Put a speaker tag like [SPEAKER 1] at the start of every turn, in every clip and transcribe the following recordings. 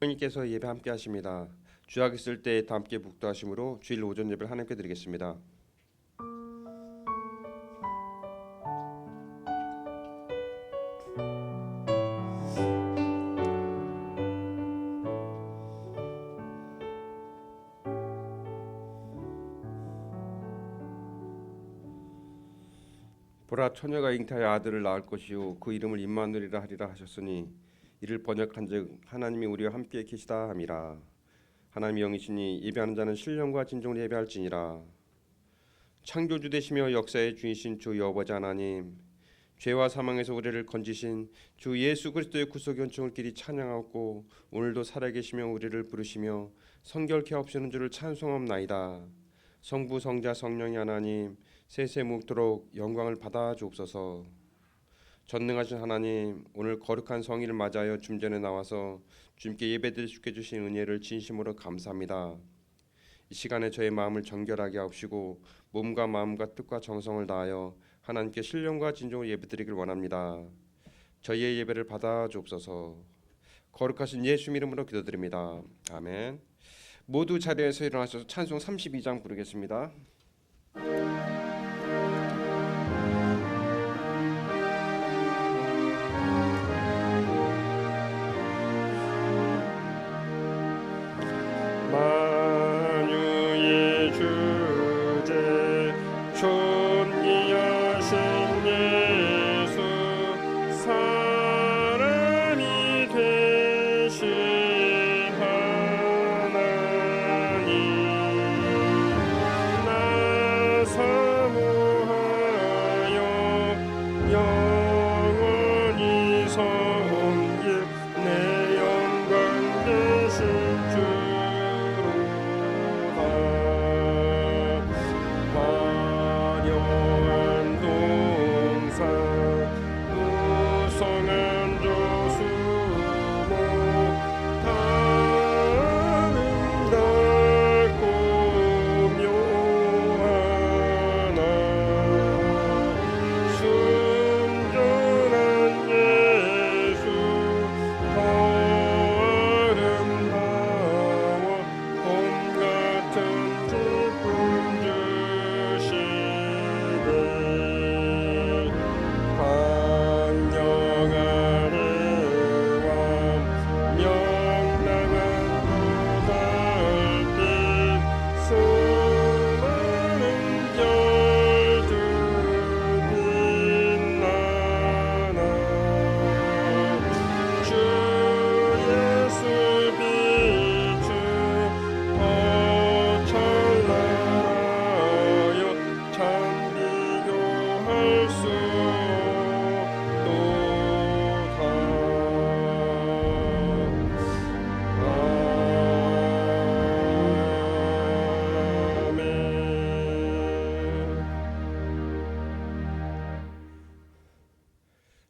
[SPEAKER 1] 하나님께서 예배 함께 하십니다. 주약 있을 때 다 함께 묵도하심으로 주일 오전 예배를 하나님께 드리겠습니다. 보라, 처녀가 잉태하여 아들을 낳을 것이요 그 이름을 임마누엘이라 하리라 하셨으니 이를 번역한즉 하나님이 우리와 함께 계시다 함이라. 하나님의 영이시니 예배하는 자는 신령과 진정으로 예배할지니라. 창조주 되시며 역사의 주이신 주 여호와 하나님, 죄와 사망에서 우리를 건지신 주 예수 그리스도의 구속 연총을 길이 찬양하고 오늘도 살아계시며 우리를 부르시며 성결케 하옵시는 주를 찬송함나이다. 성부 성자 성령이 하나님 세세 묵도록 영광을 받아 주옵소서. 전능하신 하나님, 오늘 거룩한 성일을 맞이하여 중전에 나와서 주님께 예배드릴 수 있게 주신 은혜를 진심으로 감사합니다. 이 시간에 저의 마음을 정결하게 하옵시고 몸과 마음과 뜻과 정성을 다하여 하나님께 신령과 진정으로 예배드리길 원합니다. 저희의 예배를 받아 주옵소서. 거룩하신 예수 이름으로 기도드립니다. 아멘. 모두 자리에서 일어나셔서 찬송 32장 부르겠습니다. 만유의 주제 존귀하신 예수 사람이 되신 하나님 나 사모하여 영원히 섬길 내 영광 되신 주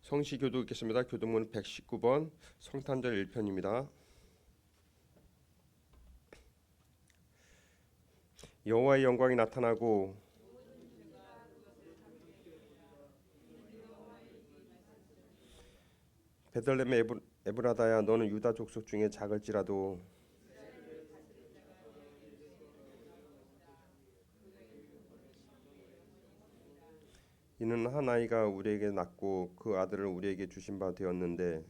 [SPEAKER 1] 성시교도 읽겠습니다. 교도문 119번 성탄절 1편입니다. 여호와의 영광이 나타나고 베들레헴 에브라다야 너는 유다 족속 중에 작을지라도 이는 한 아이가 우리에게 낳고 그 아들을 우리에게 주신 바 되었는데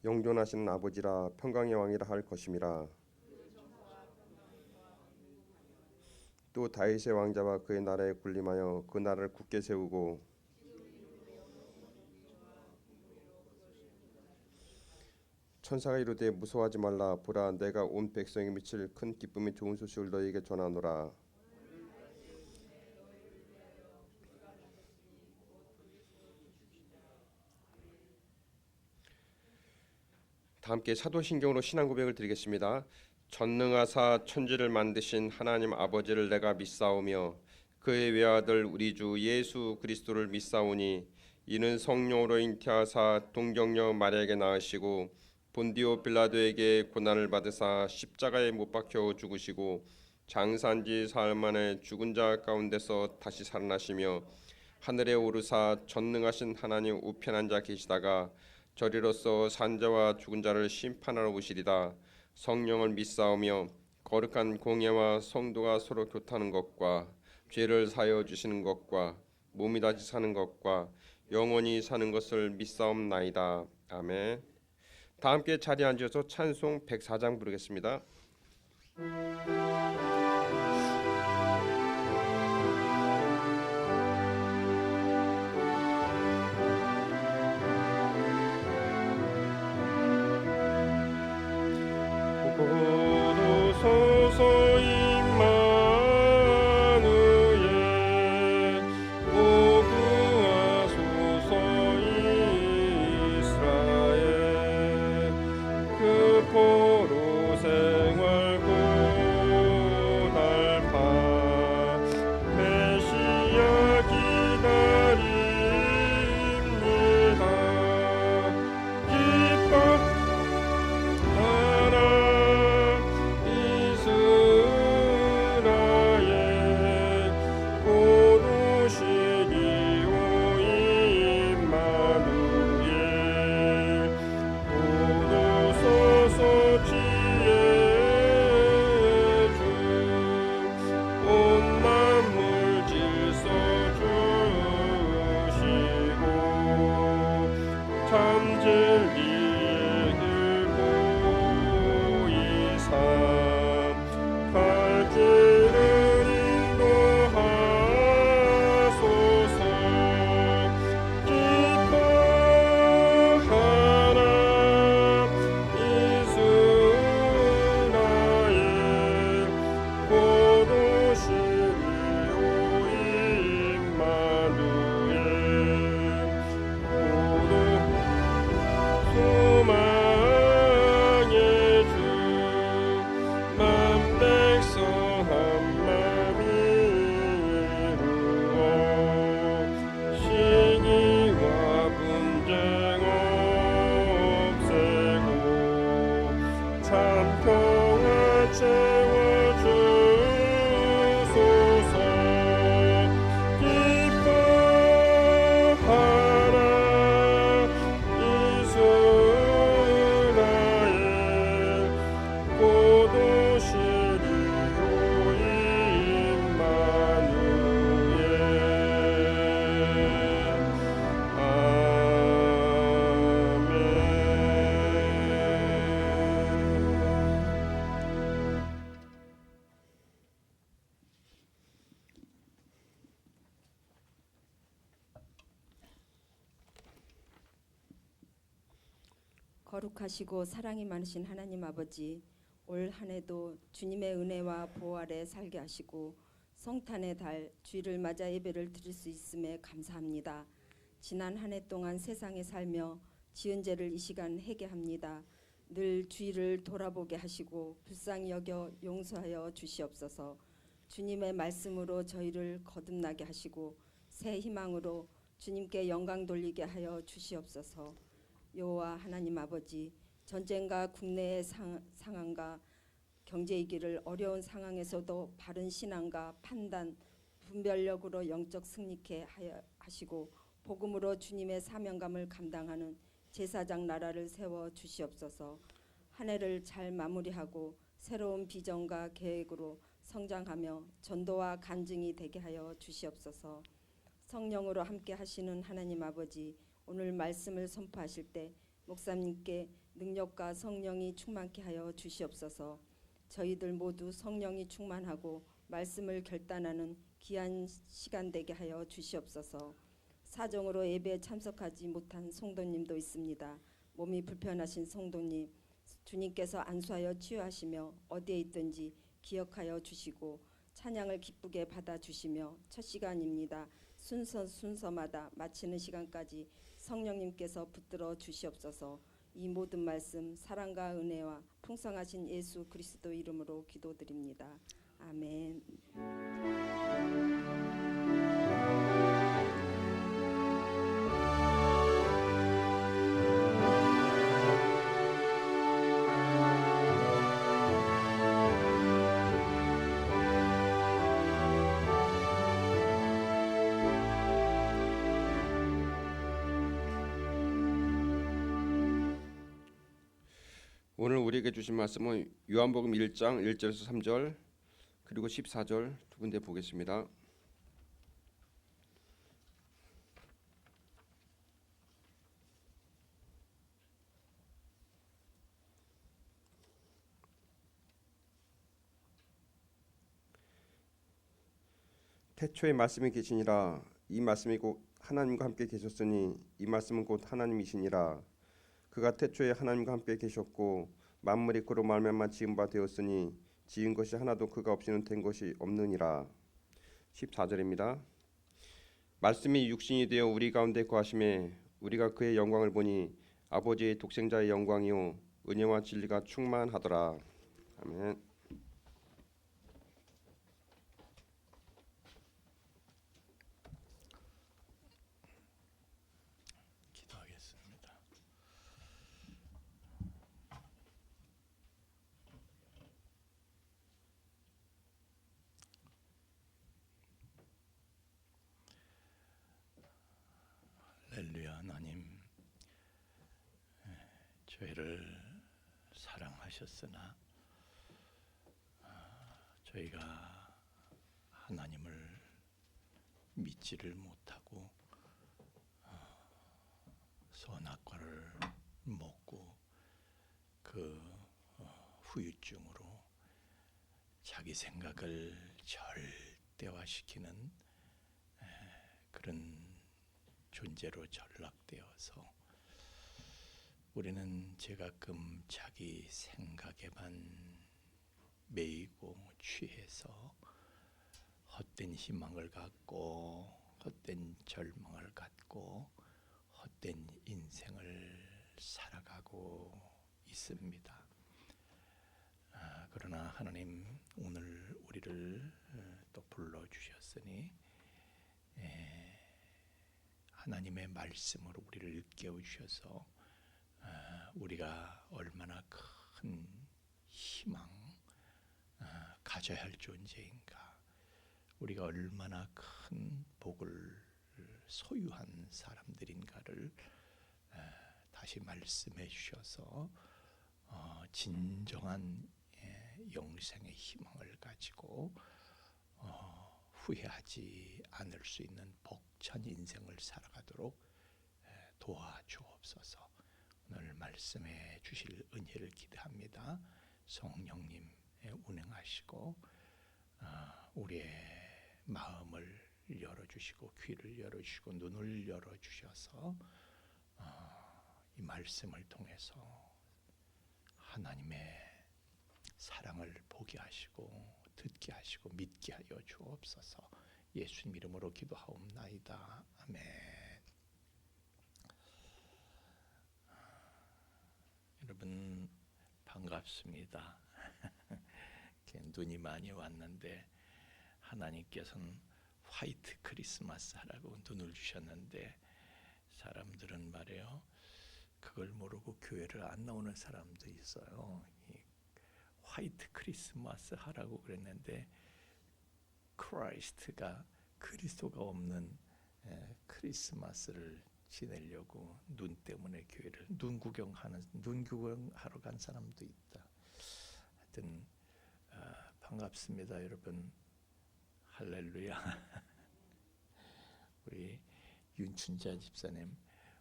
[SPEAKER 1] 영존하시는 아버지라 평강의 왕이라 할 것임이라. 또 다윗의 왕자와 그의 나라에 군림하여 그 나라를 굳게 세우고 천사가 이르되 무서워하지 말라. 보라, 내가 온 백성에 미칠 큰 기쁨이 좋은 소식을 너희에게 전하노라. 다 함께 사도신경으로 신앙 고백을 드리겠습니다. 전능하사 천지를 만드신 하나님 아버지를 내가 믿사오며 그의 외아들 우리 주 예수 그리스도를 믿사오니 이는 성령으로 잉태하사 동정녀 마리아에게 낳으시고 본디오 빌라도에게 고난을 받으사 십자가에 못 박혀 죽으시고 장사한 지 사흘 만에 죽은 자 가운데서 다시 살아나시며 하늘에 오르사 전능하신 하나님 우편한 자 계시다가 저리로서 산자와 죽은 자를 심판하러 오시리다. 성령을 믿사오며 거룩한 공예와 성도가 서로 교통하는 것과 죄를 사하여 주시는 것과 몸이 다시 사는 것과 영원히 사는 것을 믿사옵나이다. 아멘. 다 함께 자리에 앉아서 찬송 104장 부르겠습니다. 고도소서 임마누엘 오구하소서 이스라엘 그 포로 생활 고달파 메시아 기다립니다. 기뻐
[SPEAKER 2] 거룩하시고 사랑이 많으신 하나님 아버지, 올 한 해도 주님의 은혜와 보호 아래 살게 하시고 성탄의 달 주일을 맞아 예배를 드릴 수 있음에 감사합니다. 지난 한 해 동안 세상에 살며 지은 죄를 이 시간 회개합니다. 늘 주일을 돌아보게 하시고 불쌍히 여겨 용서하여 주시옵소서. 주님의 말씀으로 저희를 거듭나게 하시고 새 희망으로 주님께 영광 돌리게 하여 주시옵소서. 여호와 하나님 아버지, 전쟁과 국내의 상황과 경제 위기를 어려운 상황에서도 바른 신앙과 판단, 분별력으로 영적 승리케 하시고 복음으로 주님의 사명감을 감당하는 제사장 나라를 세워 주시옵소서. 한 해를 잘 마무리하고 새로운 비전과 계획으로 성장하며 전도와 간증이 되게 하여 주시옵소서. 성령으로 함께 하시는 하나님 아버지, 오늘 말씀을 선포하실 때 목사님께 능력과 성령이 충만케 하여 주시옵소서. 저희들 모두 성령이 충만하고 말씀을 결단하는 귀한 시간 되게 하여 주시옵소서. 사정으로 예배에 참석하지 못한 성도님도 있습니다. 몸이 불편하신 성도님, 주님께서 안수하여 치유하시며 어디에 있든지 기억하여 주시고 찬양을 기쁘게 받아주시며 첫 시간입니다. 순서마다 마치는 시간까지 성령님께서 붙들어 주시옵소서. 이 모든 말씀 사랑과 은혜와 풍성하신 예수 그리스도 이름으로 기도드립니다. 아멘.
[SPEAKER 1] 우리에게 주신 말씀은 요한복음 1장 1절에서 3절 그리고 14절 두 군데 보겠습니다. 태초에 말씀이 계시니라. 이 말씀이 곧 하나님과 함께 계셨으니 이 말씀은 곧 하나님이시니라. 그가 태초에 하나님과 함께 계셨고 만물이 그로 말미암아 지은 바 되었으니 지은 것이 하나도 그가 없이는 된 것이 없느니라. 14절입니다. 말씀이 육신이 되어 우리 가운데 거하심에 우리가 그의 영광을 보니 아버지의 독생자의 영광이요 은혜와 진리가 충만하더라. 아멘.
[SPEAKER 3] 기도하겠습니다. 할렐루야. 하나님, 저희를 사랑하셨으나 저희가 하나님을 믿지를 못하고 선악과를 먹고 그 후유증으로 자기 생각을 절대화시키는 그런 존재로 전락되어서 우리는 제가끔 자기 생각에만 매이고 취해서 헛된 희망을 갖고 헛된 절망을 갖고 헛된 인생을 살아가고 있습니다. 그러나 하나님 오늘 우리를 또 불러주셨으니 하나님의 말씀으로 우리를 일깨워 주셔서 우리가 얼마나 큰 희망 가져야 할 존재인가, 우리가 얼마나 큰 복을 소유한 사람들인가를 다시 말씀해 주셔서 진정한 영생의 희망을 가지고 후회하지 않을 수 있는 벅찬 인생을 살아가도록 도와주옵소서. 오늘 말씀해 주실 은혜를 기대합니다. 성령님 운행하시고 우리의 마음을 열어주시고 귀를 열어주시고 눈을 열어주셔서 이 말씀을 통해서 하나님의 사랑을 보게 하시고 듣게 하시고 믿게 하여 주옵소서. 예수님 이름으로 기도하옵나이다. 아멘. 여러분 반갑습니다. 눈이 많이 왔는데 하나님께서는 화이트 크리스마스 하라고 눈을 주셨는데 사람들은 말이에요, 그걸 모르고 교회를 안 나오는 사람도 있어요. 화이트 크리스마스 하라고 그랬는데 크라이스트가 그리스도가 없는 크리스마스를 지내려고 눈 때문에 교회를 눈 구경하러 간 사람도 있다. 하여튼 반갑습니다, 여러분. 할렐루야. 우리 윤춘자 집사님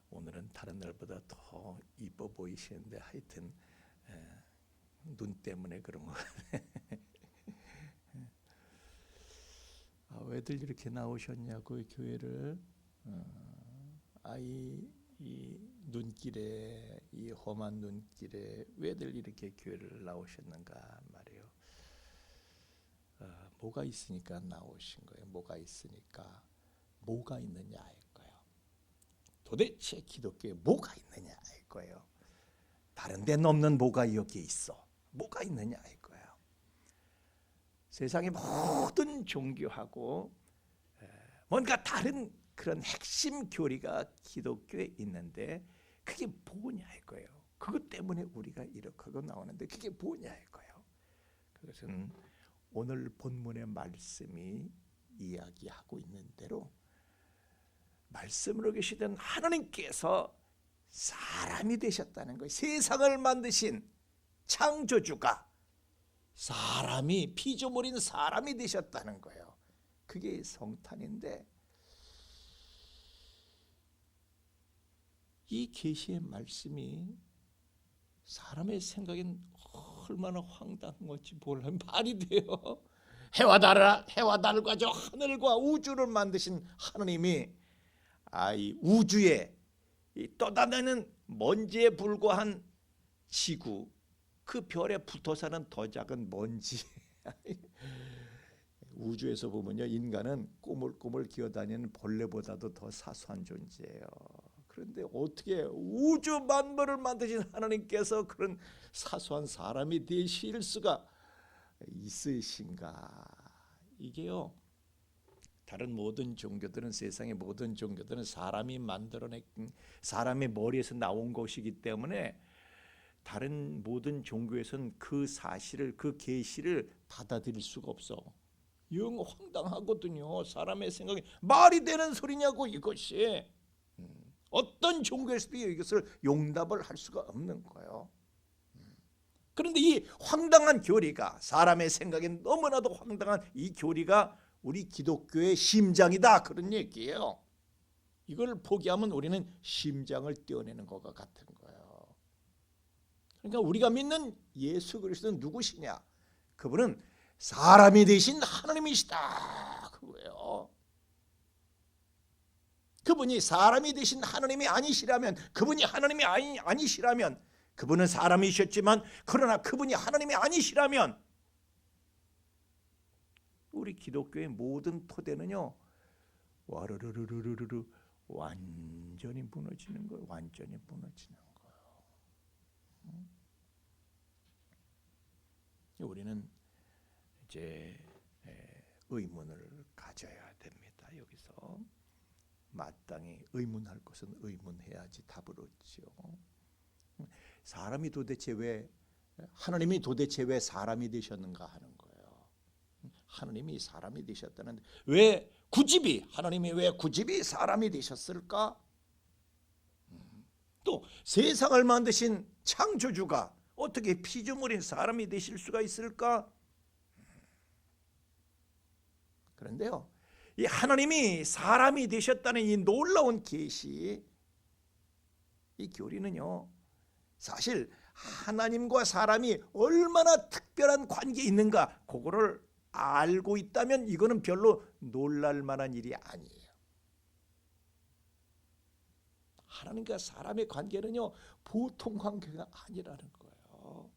[SPEAKER 3] 오늘은 다른 날보다 더 이뻐 보이시는데 하여튼 눈 때문에 그런 거 같아요. 왜들 이렇게 나오셨냐고 교회를. 이 눈길에, 이 험한 눈길에 왜들 이렇게 교회를 나오셨는가 말이에요. 뭐가 있으니까 나오신 거예요. 뭐가 있으니까. 뭐가 있느냐 할 거예요. 도대체 기독교에 뭐가 있느냐 할 거예요. 다른 데는 없는 뭐가 여기에 있어. 뭐가 있느냐 할 거예요. 세상의 모든 종교하고 뭔가 다른 그런 핵심 교리가 기독교에 있는데 그게 뭐냐 할 거예요. 그것 때문에 우리가 이렇게 하고 나오는데 그게 뭐냐 할 거예요. 그것은 오늘 본문의 말씀이 이야기하고 있는 대로 말씀으로 계시던 하나님께서 사람이 되셨다는 거예요. 세상을 만드신 창조주가 사람이 피조물인 사람이 되셨다는 거예요. 그게 성탄인데 이 계시의 말씀이 사람의 생각엔 얼마나 황당한 건지 몰라요. 말이 돼요. 해와 달과 저 하늘과 우주를 만드신 하느님이 이 우주에 떠다니는 먼지에 불과한 지구, 그 별에 붙어 사는 더 작은 먼지. 우주에서 보면요, 인간은 꼬물꼬물 기어다니는 벌레보다도 더 사소한 존재예요. 그런데 어떻게 우주 만물을 만드신 하나님께서 그런 사소한 사람이 되실 수가 있으신가? 이게요, 다른 모든 종교들은, 세상의 모든 종교들은 사람이 만들어낸, 사람의 머리에서 나온 것이기 때문에 다른 모든 종교에서는 그 사실을, 그 계시를 받아들일 수가 없어. 영 황당하거든요. 사람의 생각이 말이 되는 소리냐고 이것이. 어떤 종교에서도 이것을 용납을 할 수가 없는 거예요. 그런데 이 황당한 교리가, 사람의 생각엔 너무나도 황당한 이 교리가 우리 기독교의 심장이다, 그런 얘기예요. 이걸 포기하면 우리는 심장을 떼어내는 것과 같은 거예요. 그러니까 우리가 믿는 예수 그리스도는 누구시냐? 그분은 사람이 되신 하나님이시다, 그거예요. 그분이 사람이 되신 하나님이 아니시라면, 그분이 하나님이 아니시라면, 그분은 사람이셨지만 그러나 그분이 하나님이 아니시라면 우리 기독교의 모든 토대는요, 와르르르르르르 완전히 무너지는 거예요. 완전히 무너지는 거예요. 우리는 이제 의문을 가져야 됩니다. 여기서 마땅히 의문할 것은 의문해야지 답을 얻지요. 사람이 도대체 왜, 하나님이 도대체 왜 사람이 되셨는가 하는 거예요. 하나님이 사람이 되셨다는데 왜 하나님이 왜 굳이 사람이 되셨을까? 또 세상을 만드신 창조주가 어떻게 피조물인 사람이 되실 수가 있을까? 그런데요, 이 하나님이 사람이 되셨다는 이 놀라운 계시, 이 교리는요, 사실 하나님과 사람이 얼마나 특별한 관계에 있는가, 그거를 알고 있다면 이거는 별로 놀랄 만한 일이 아니에요. 하나님과 사람의 관계는요, 보통 관계가 아니라는 거예요.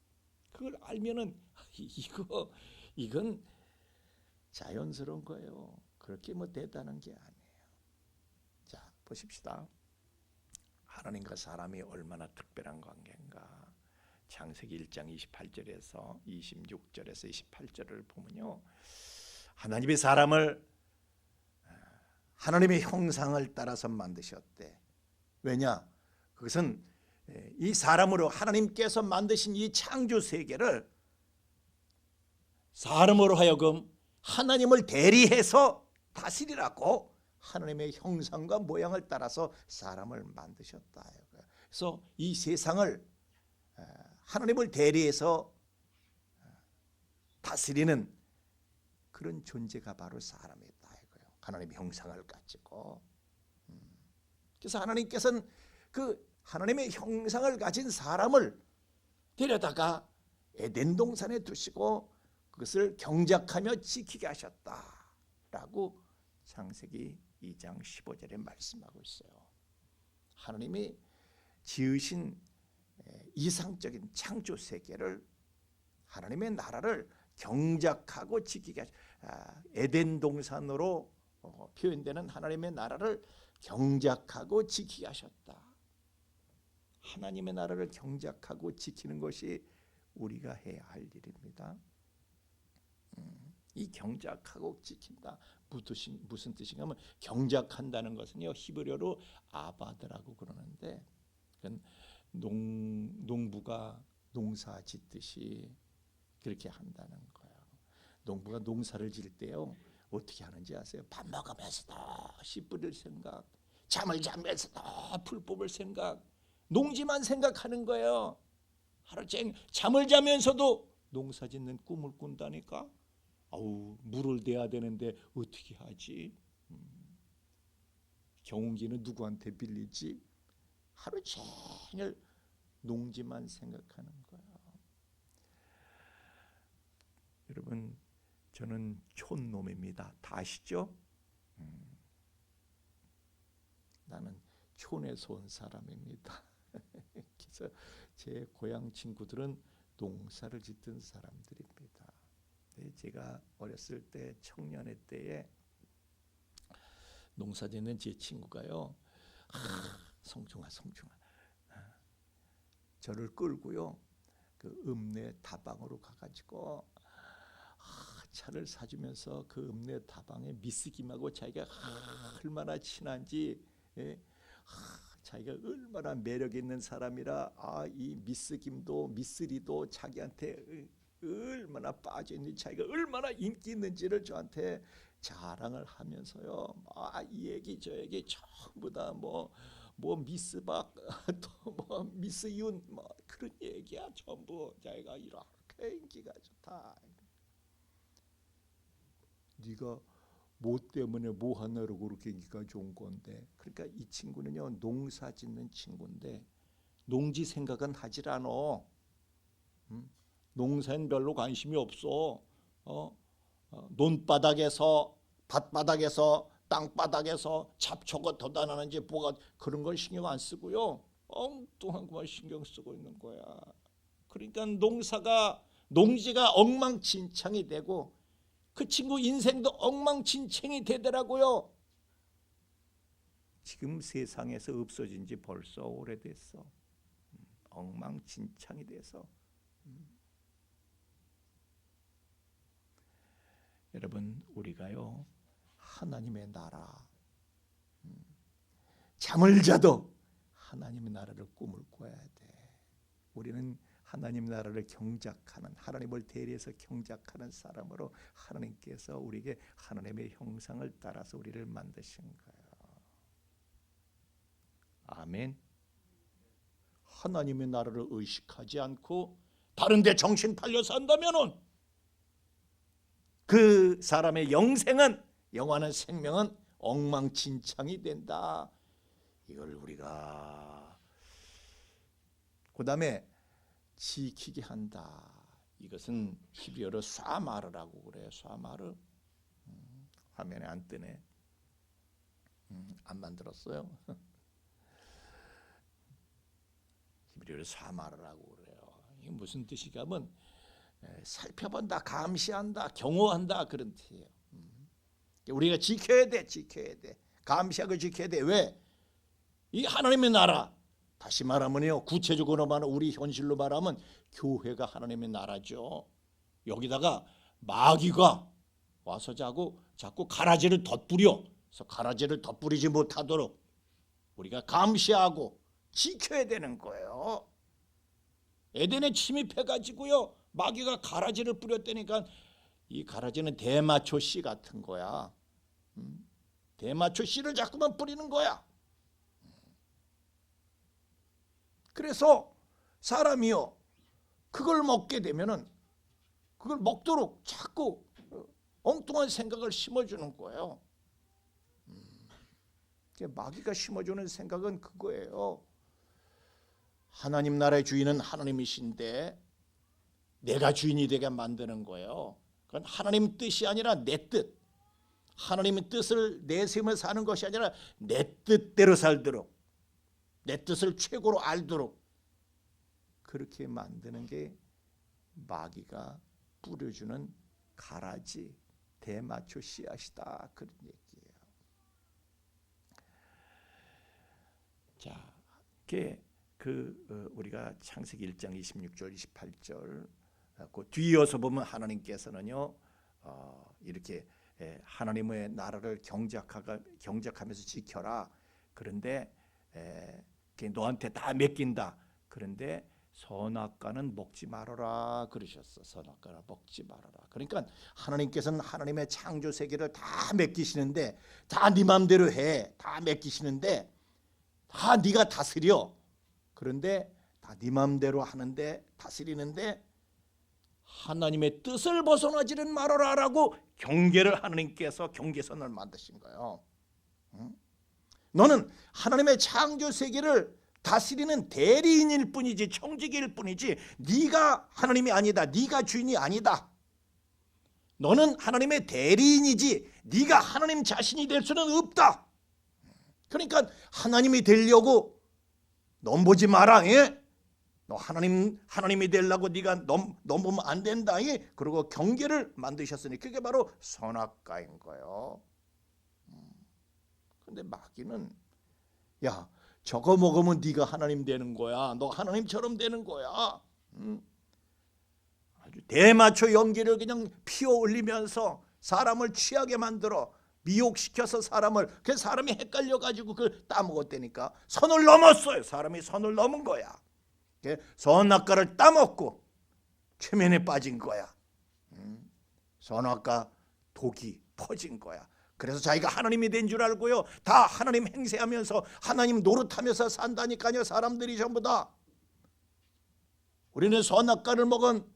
[SPEAKER 3] 그걸 알면은 이건 자연스러운 거예요. 그렇게 대단한 게 아니에요. 자, 보십시다. 하나님과 사람이 얼마나 특별한 관계인가. 창세기 1장 28절에서 26절에서 28절을 보면요, 하나님이 사람을 하나님의 형상을 따라서 만드셨대. 왜냐? 그것은 이 사람으로 하나님께서 만드신 이 창조 세계를 사람으로 하여금 하나님을 대리해서 다스리라고 하나님의 형상과 모양을 따라서 사람을 만드셨다. 그래서 이 세상을 하나님을 대리해서 다스리는 그런 존재가 바로 사람이다 이거예요. 하나님의 형상을 가지고. 그래서 하나님께서는 그 하나님의 형상을 가진 사람을 데려다가 에덴 동산에 두시고 그것을 경작하며 지키게 하셨다라고 창세기 2장 15절에 말씀하고 있어요. 하나님이 지으신 이상적인 창조 세계를, 하나님의 나라를 경작하고 지키게 에덴 동산으로 표현되는 하나님의 나라를 경작하고 지키게 하셨다. 하나님의 나라를 경작하고 지키는 것이 우리가 해야 할 일입니다. 이 경작하고 지킨다, 무슨 뜻인가 하면, 경작한다는 것은요, 히브리어로 아바드라고 그러는데, 그건 농부가 농사 짓듯이 그렇게 한다는 거예요. 농부가 농사를 지을 때요, 어떻게 하는지 아세요? 밥 먹으면서도 씨 뿌릴 생각, 잠을 자면서도 풀 뽑을 생각, 농지만 생각하는 거예요. 하루 종일 잠을 자면서도 농사짓는 꿈을 꾼다니까. 아우, 물을 대야 되는데 어떻게 하지? 경운기는 누구한테 빌리지? 하루 종일 농지만 생각하는 거야. 여러분, 저는 촌놈입니다. 다 아시죠? 나는 촌에서 온 사람입니다. 그래서 제 고향 친구들은 농사를 짓던 사람들입니다. 제가 어렸을 때 청년의 때에 농사 짓는 제 친구가요, 성중아 저를 끌고요, 그 읍내 다방으로 가가지고 차를 사주면서 그 읍내 다방에 미스김하고 자기가 얼마나 친한지, 자기가 얼마나 매력 있는 사람이라, 이 미스김도 미쓰리도 자기한테 얼마나 빠져 있는지, 자기가 얼마나 인기 있는지를 저한테 자랑을 하면서요, 이 얘기 저 얘기 전부 다 뭐 미스박 또 뭐 미스윤 뭐 그런 얘기야. 전부 자기가 이렇게 인기가 좋다. 네가 뭐 때문에 뭐 하나로 그렇게 인기가 좋은 건데. 그러니까 이 친구는요, 농사 짓는 친구인데 농지 생각은 하질 않아. 농사엔 별로 관심이 없어. 논바닥에서, 밭바닥에서, 땅바닥에서 잡초가 돋아나는지 뭐가 그런 걸 신경 안 쓰고요, 엉뚱한 것만 신경 쓰고 있는 거야. 그러니까 농지가 엉망진창이 되고 그 친구 인생도 엉망진창이 되더라고요. 지금 세상에서 없어진 지 벌써 오래됐어. 엉망진창이 돼서. 여러분, 우리가요, 하나님의 나라, 잠을 자도 하나님의 나라를 꿈을 꿔야 돼. 우리는 하나님 나라를 경작하는, 하나님을 대리해서 경작하는 사람으로 하나님께서 우리에게 하나님의 형상을 따라서 우리를 만드신 거예요. 아멘. 하나님의 나라를 의식하지 않고 다른 데 정신 팔려 산다면은 그 사람의 영원한 생명은 엉망진창이 된다. 이걸 우리가 그 다음에 지키게 한다. 이것은 히브리어로 쏴마르라고 그래. 쏴마르. 화면에 안 뜨네. 안 만들었어요. 히브리어로 쏴마르라고 그래요. 이게 무슨 뜻이냐 하면 살펴본다, 감시한다, 경호한다, 그런 뜻이에요. 우리가 지켜야 돼. 감시하고 지켜야 돼. 왜? 이 하나님의 나라, 다시 말하면요, 구체적으로 말하면 우리 현실로 말하면 교회가 하나님의 나라죠. 여기다가 마귀가 와서 자꾸 가라지를 덧뿌려. 그래서 가라지를 덧뿌리지 못하도록 우리가 감시하고 지켜야 되는 거예요. 에덴에 침입해가지고요, 마귀가 가라지를 뿌렸다니까 이 가라지는 대마초 씨 같은 거야. 대마초 씨를 자꾸만 뿌리는 거야. 그래서 사람이요, 그걸 먹게 되면은 그걸 먹도록 자꾸 엉뚱한 생각을 심어주는 거예요. 마귀가 심어주는 생각은 그거예요. 하나님 나라의 주인은 하나님이신데 내가 주인이 되게 만드는 거예요. 그건 하나님 뜻이 아니라 내 뜻, 하나님의 뜻을 내세우면서 사는 것이 아니라 내 뜻대로 살도록, 내 뜻을 최고로 알도록 그렇게 만드는 게 마귀가 뿌려주는 가라지, 대마초 씨앗이다, 그런 얘기예요. 자, 우리가 창세기 1장 26절 28절 그 뒤이어서 보면 하나님께서는요, 이렇게 하나님의 나라를 경작하면서 지켜라. 그런데 너한테 다 맡긴다. 그런데 선악과는 먹지 말아라 그러셨어. 선악과는 먹지 말아라. 그러니까 하나님께서는 하나님의 창조 세계를 다 맡기시는데, 다 네 맘대로 해. 다 맡기시는데 다 네가 다스려. 그런데 다 네 마음대로 하는데 다스리는데 하나님의 뜻을 벗어나지는 말아라라고 경계를 하나님께서 경계선을 만드신 거예요. 너는 하나님의 창조 세계를 다스리는 대리인일 뿐이지 청지기일 뿐이지 네가 하나님이 아니다. 네가 주인이 아니다. 너는 하나님의 대리인이지 네가 하나님 자신이 될 수는 없다. 그러니까 하나님이 되려고 넘보지 마라. 예? 너 하나님이 되려고 네가 넘보면 안 된다. 예? 그리고 경계를 만드셨으니 그게 바로 선악과인 거예요. 근데 마귀는 야 저거 먹으면 네가 하나님 되는 거야. 너 하나님처럼 되는 거야. 아주 대마초 연기를 그냥 피워 올리면서 사람을 취하게 만들어 미혹시켜서 그 사람이 헷갈려 가지고 그걸 따먹었다니까. 선을 넘었어요. 사람이 선을 넘은 거야. 선악과를 따먹고 최면에 빠진 거야. 선악과 독이 퍼진 거야. 그래서 자기가 하나님이 된 줄 알고요. 다 하나님 행세하면서 하나님 노릇하면서 산다니까요. 사람들이 전부 다. 우리는 선악과를 먹은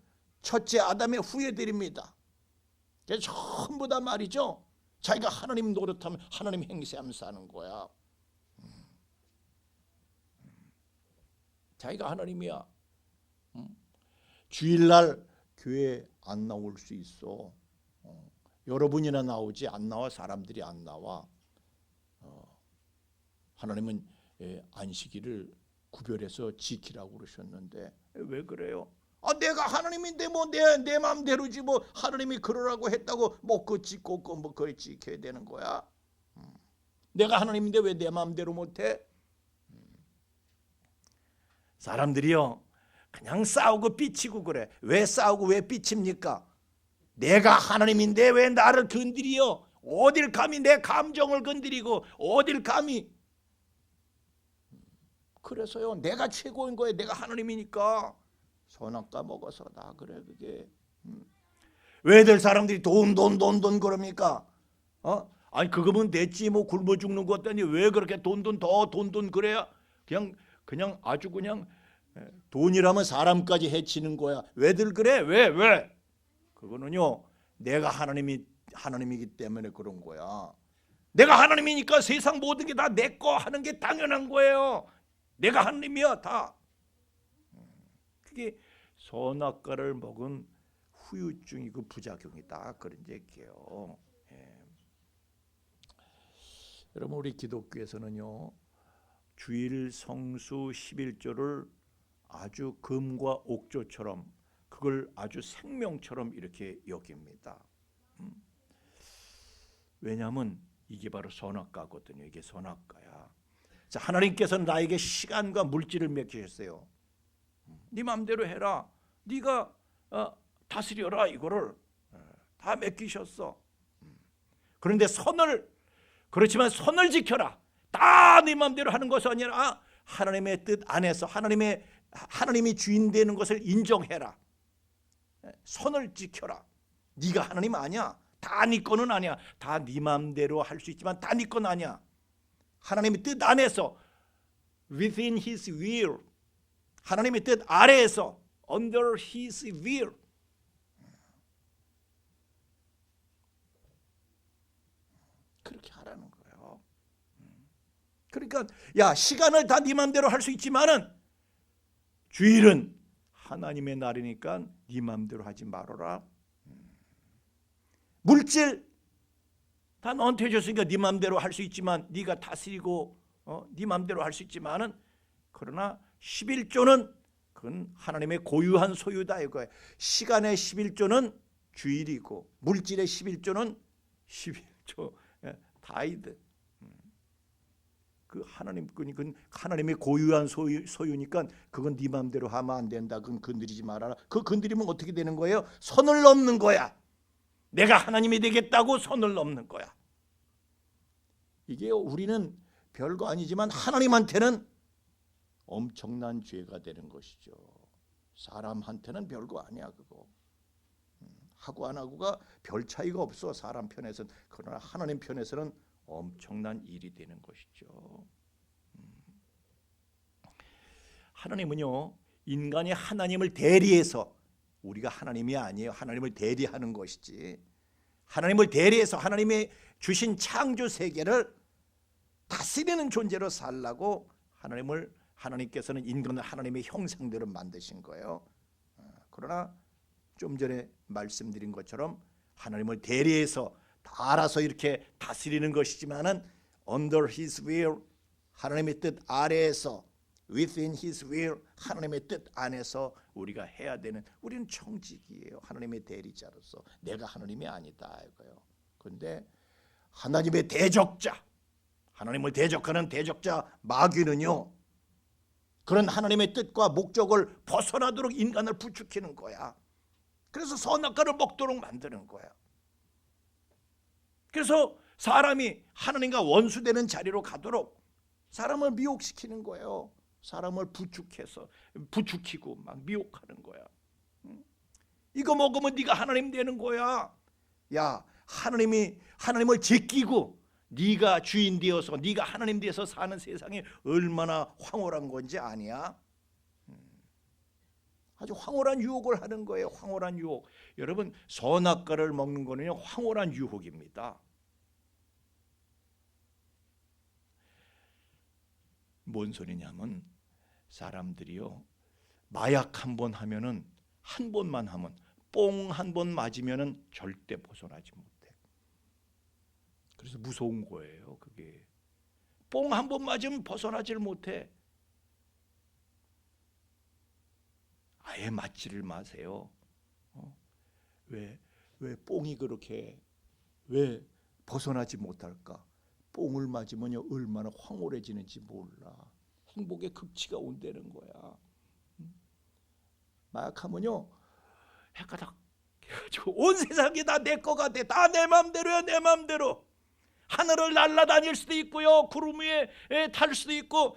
[SPEAKER 3] 첫째 아담의 후예들입니다. 전부 다 말이죠. 자기가 하나님 노릇하면 하나님 행세하면서 사는 거야. 자기가 하나님이야. 주일날 교회 안 나올 수 있어. 여러분이나 나오지 안 나와. 사람들이 안 나와. 하나님은 안식일을 구별해서 지키라고 그러셨는데 왜 그래요? 내가 하나님인데 뭐 내 마음대로지 뭐 하나님이 그러라고 했다고 먹고 짓고 뭐 그걸 지켜야 되는 거야? 내가 하나님인데 왜 내 마음대로 못해? 사람들이요 그냥 싸우고 삐치고 그래. 왜 싸우고 왜 삐칩니까? 내가 하나님인데 왜 나를 건드리요? 어딜 감히 내 감정을 건드리고 어딜 감히. 그래서요 내가 최고인 거예요. 내가 하나님이니까. 선악과 먹어서 다 그래 그게. 왜들 사람들이 돈 그럽니까? 아니 그거면 됐지 뭐 굶어 죽는 것 같더니 왜 그렇게 돈 그래야 그냥 아주 그냥 돈이라면 사람까지 해치는 거야. 왜들 그래? 왜? 그거는요 내가 하나님이기 때문에 그런 거야. 내가 하나님이니까 세상 모든 게 다 내 거 하는 게 당연한 거예요. 내가 하나님이야 다. 그게 선악과를 먹은 후유증이 그 부작용이다 그런 얘기예요. 여러분 우리 기독교에서는요 주일 성수 11조를 아주 금과 옥조처럼 그걸 아주 생명처럼 이렇게 여깁니다. 왜냐하면 이게 바로 선악과거든요. 이게 선악과야. 자, 하나님께서는 나에게 시간과 물질을 맡기셨어요. 네 마음대로 해라. 네가 다스려라. 이거를 다 맡기셨어. 그런데 그렇지만 선을 지켜라. 다 네 마음대로 하는 것이 아니라 하나님의 뜻 안에서 하나님이 주인 되는 것을 인정해라. 선을 지켜라. 네가 하나님 아니야. 다 네 거는 아니야. 다 네 마음대로 할 수 있지만 다 네 건 아니야. 하나님의 뜻 안에서 within His will, 하나님의 뜻 아래에서 under His will. 그렇게 하라는 거예요. 그러니까 야 시간을 다 네 마음대로 할 수 있지만은 주일은 하나님의 날이니까 네 마음대로 하지 말아라. 물질 다 너한테 줬으니까 네 마음대로 할 수 있지만 네가 다스리고 네 마음대로 할 수 있지만은 그러나 11조는 그건 하나님의 고유한 소유다 이거예요. 시간의 11조는 주일이고 물질의 11조는 11조 타이드. 그 하나님 그건 하나님의 고유한 소유니까 그건 네 마음대로 하면 안 된다. 그건 건드리지 말아라. 그 건드리면 어떻게 되는 거예요? 선을 넘는 거야. 내가 하나님이 되겠다고 선을 넘는 거야. 이게 우리는 별거 아니지만 하나님한테는 엄청난 죄가 되는 것이죠. 사람한테는 별거 아니야 그거. 하고 안 하고가 별 차이가 없어 사람 편에서는. 그러나 하나님 편에서는 엄청난 일이 되는 것이죠. 하나님은요 인간이 하나님을 대리해서, 우리가 하나님이 아니에요. 하나님을 대리하는 것이지. 하나님을 대리해서 하나님이 주신 창조 세계를 다스리는 존재로 살라고 하나님께서는 인간을 하나님의 형상대로 만드신 거예요. 그러나 좀 전에 말씀드린 것처럼 하나님을 대리해서 다 알아서 이렇게 다스리는 것이지만은 under His will, 하나님의 뜻 아래에서, within His will, 하나님의 뜻 안에서 우리가 해야 되는, 우리는 청직이에요. 하나님의 대리자로서. 내가 하나님이 아니다 이거예요. 그런데 하나님의 대적자, 하나님을 대적하는 대적자 마귀는요, 그런 하나님의 뜻과 목적을 벗어나도록 인간을 부추기는 거야. 그래서 선악과를 먹도록 만드는 거야. 그래서 사람이 하나님과 원수되는 자리로 가도록 사람을 미혹시키는 거예요. 사람을 부추기고 막 미혹하는 거야. 이거 먹으면 네가 하나님 되는 거야. 야, 하나님을 제끼고 네가 주인 되어서, 네가 하나님 되어서 사는 세상이 얼마나 황홀한 건지 아니야? 아주 황홀한 유혹을 하는 거예요. 황홀한 유혹. 여러분, 선악과를 먹는 거는요, 황홀한 유혹입니다. 뭔 소리냐면, 사람들이요, 마약 한 번 하면은, 한 번만 하면, 뽕 한 번 맞으면은 절대 벗어나지 못해. 그래서 무서운 거예요. 그게 뽕 한 번 맞으면 벗어나질 못해. 아예 맞지를 마세요. 왜 뽕이 그렇게 왜 벗어나지 못할까? 뽕을 맞으면요, 얼마나 황홀해지는지 몰라. 행복의 극치가 온다는 거야. 마약하면요, 해가닥 온 세상이 다 내 거가 돼. 다 내 맘대로야, 내 맘대로. 하늘을 날아다닐 수도 있고요, 구름 위에 탈 수도 있고,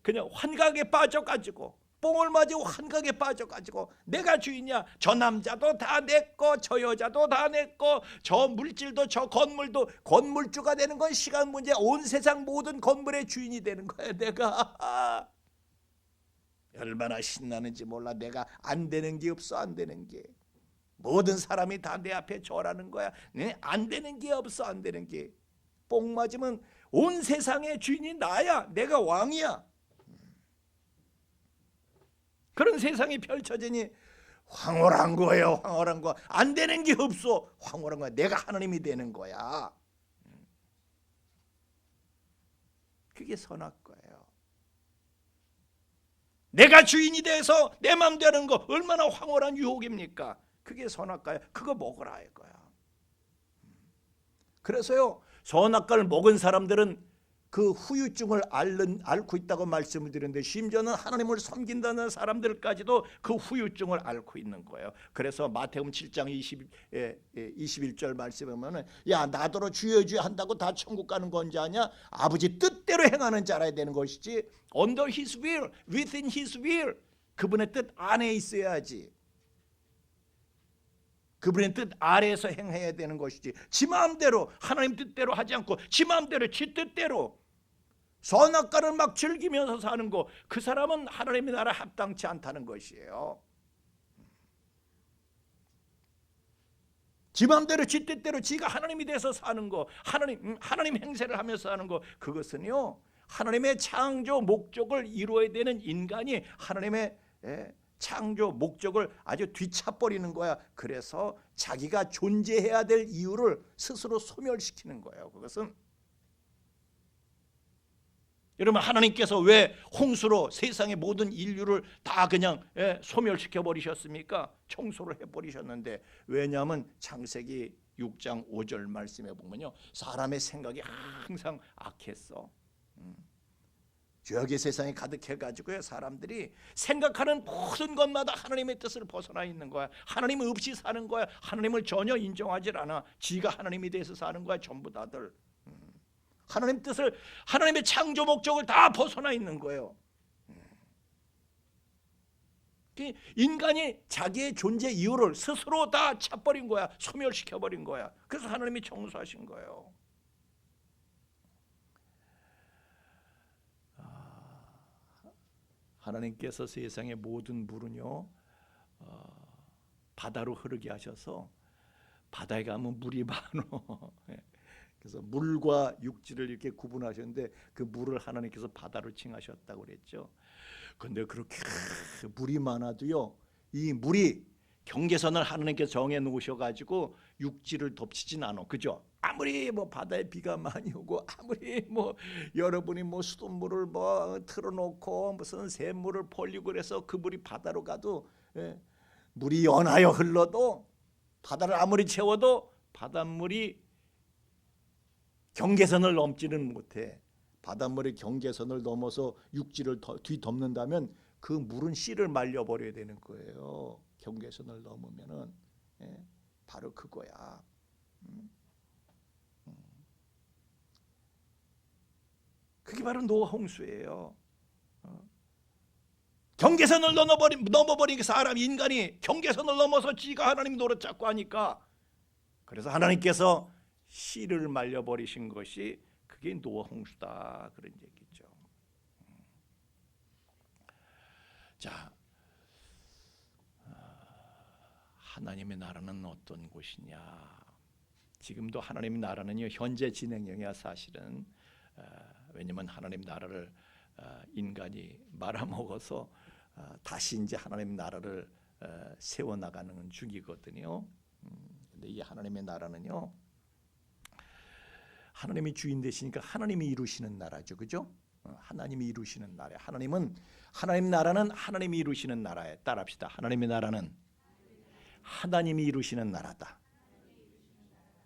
[SPEAKER 3] 그냥 환각에 빠져가지고, 뽕을 맞고 환각에 빠져가지고, 내가 주인이야. 저 남자도 다 내 거, 저 여자도 다 내 거, 저 물질도, 저 건물도. 건물주가 되는 건 시간 문제야. 온 세상 모든 건물의 주인이 되는 거야, 내가. 얼마나 신나는지 몰라. 내가 안 되는 게 없어, 안 되는 게. 모든 사람이 다 내 앞에 절하는 거야. 안 되는 게 없어, 안 되는 게. 뽕 맞으면 온 세상의 주인이 나야. 내가 왕이야. 그런 세상이 펼쳐지니 황홀한 거예요. 황홀한 거. 안 되는 게 없어. 황홀한 거야. 내가 하나님이 되는 거야. 그게 선악과예요. 내가 주인이 돼서 내 맘대로 하는 거 얼마나 황홀한 유혹입니까? 그게 선악과야. 그거 먹으라 이거야. 그래서요, 선악과를 먹은 사람들은 그 후유증을 앓고 있다고 말씀을 드렸는데, 심지어는 하나님을 섬긴다는 사람들까지도 그 후유증을 앓고 있는 거예요. 그래서 마태복음 7장 21절 말씀에 보면, 야, 나더러 주여 주여 한다고 다 천국 가는 건지 아냐? 아버지 뜻대로 행하는 자라야 되는 것이지, under His will, within His will, 그분의 뜻 안에 있어야지. 그분의 뜻 아래에서 행해야 되는 것이지, 지 마음대로 하나님 뜻대로 하지 않고 지 마음대로 지 뜻대로 선악과를 막 즐기면서 사는 거, 그 사람은 하나님의 나라 합당치 않다는 것이에요. 지 마음대로 지 뜻대로 지가 하나님이 돼서 사는 거, 하나님 행세를 하면서 사는 거, 그것은요, 하나님의 창조 목적을 이루어야 되는 인간이 하나님의 창조 목적을 아주 뒤차버리는 거야. 그래서 자기가 존재해야 될 이유를 스스로 소멸시키는 거예요. 그것은, 여러분, 하나님께서 왜 홍수로 세상의 모든 인류를 다 그냥 소멸시켜 버리셨습니까? 청소를 해버리셨는데, 왜냐하면 창세기 6장 5절 말씀에 보면요, 사람의 생각이 항상 악했어. 죄악의 세상에 가득해가지고요, 사람들이 생각하는 모든 것마다 하나님의 뜻을 벗어나 있는 거야. 하나님 없이 사는 거야. 하나님을 전혀 인정하지 않아. 지가 하나님이 돼서 사는 거야, 전부 다들. 하나님 뜻을, 하나님의 창조 목적을 다 벗어나 있는 거예요. 인간이 자기의 존재 이유를 스스로 다 차버린 거야. 소멸시켜버린 거야. 그래서 하나님이 청소하신 거예요. 하나님께서 세상의 모든 물은요 바다로 흐르게 하셔서 바다에 가면 물이 많어. 그래서 물과 육지를 이렇게 구분하셨는데 그 물을 하나님께서 바다로 칭하셨다고 그랬죠. 그런데 그렇게 물이 많아도요 이 물이 경계선을 하나님께서 정해 놓으셔가지고 육지를 덮치진 않아. 그죠? 아무리 뭐 바다에 비가 많이 오고 아무리 뭐 여러분이 뭐 수돗물을 뭐 틀어놓고 무슨 샘물을 벌리고 그래서 그 물이 바다로 가도 물이 연하여 흘러도 바다를 아무리 채워도 바닷물이 경계선을 넘지는 못해. 바닷물이 경계선을 넘어서 육지를 뒤덮는다면 그 물은 씨를 말려버려야 되는 거예요. 경계선을 넘으면은 바로 그거야. 그게 바로 노아 홍수예요. 경계선을 넘어버린 사람 인간이 경계선을 넘어서 지가 하나님 노릇 잡고 하니까 그래서 하나님께서 씨를 말려버리신 것이 그게 노아 홍수다 그런 얘기죠. 자, 하나님의 나라는 어떤 곳이냐? 지금도 하나님의 나라는요 현재 진행형이야 사실은. 왜냐하면 하나님 나라를 인간이 말아먹어서 다시 이제 하나님 나라를 세워나가는 중이거든요. 근데 이 하나님의 나라는요 하나님이 주인 되시니까 하나님이 이루시는 나라죠, 그죠? 하나님이 이루시는 나라. 하나님 나라는 하나님이 이루시는 나라에 따라합시다. 하나님의 나라는 하나님이 이루시는 나라다.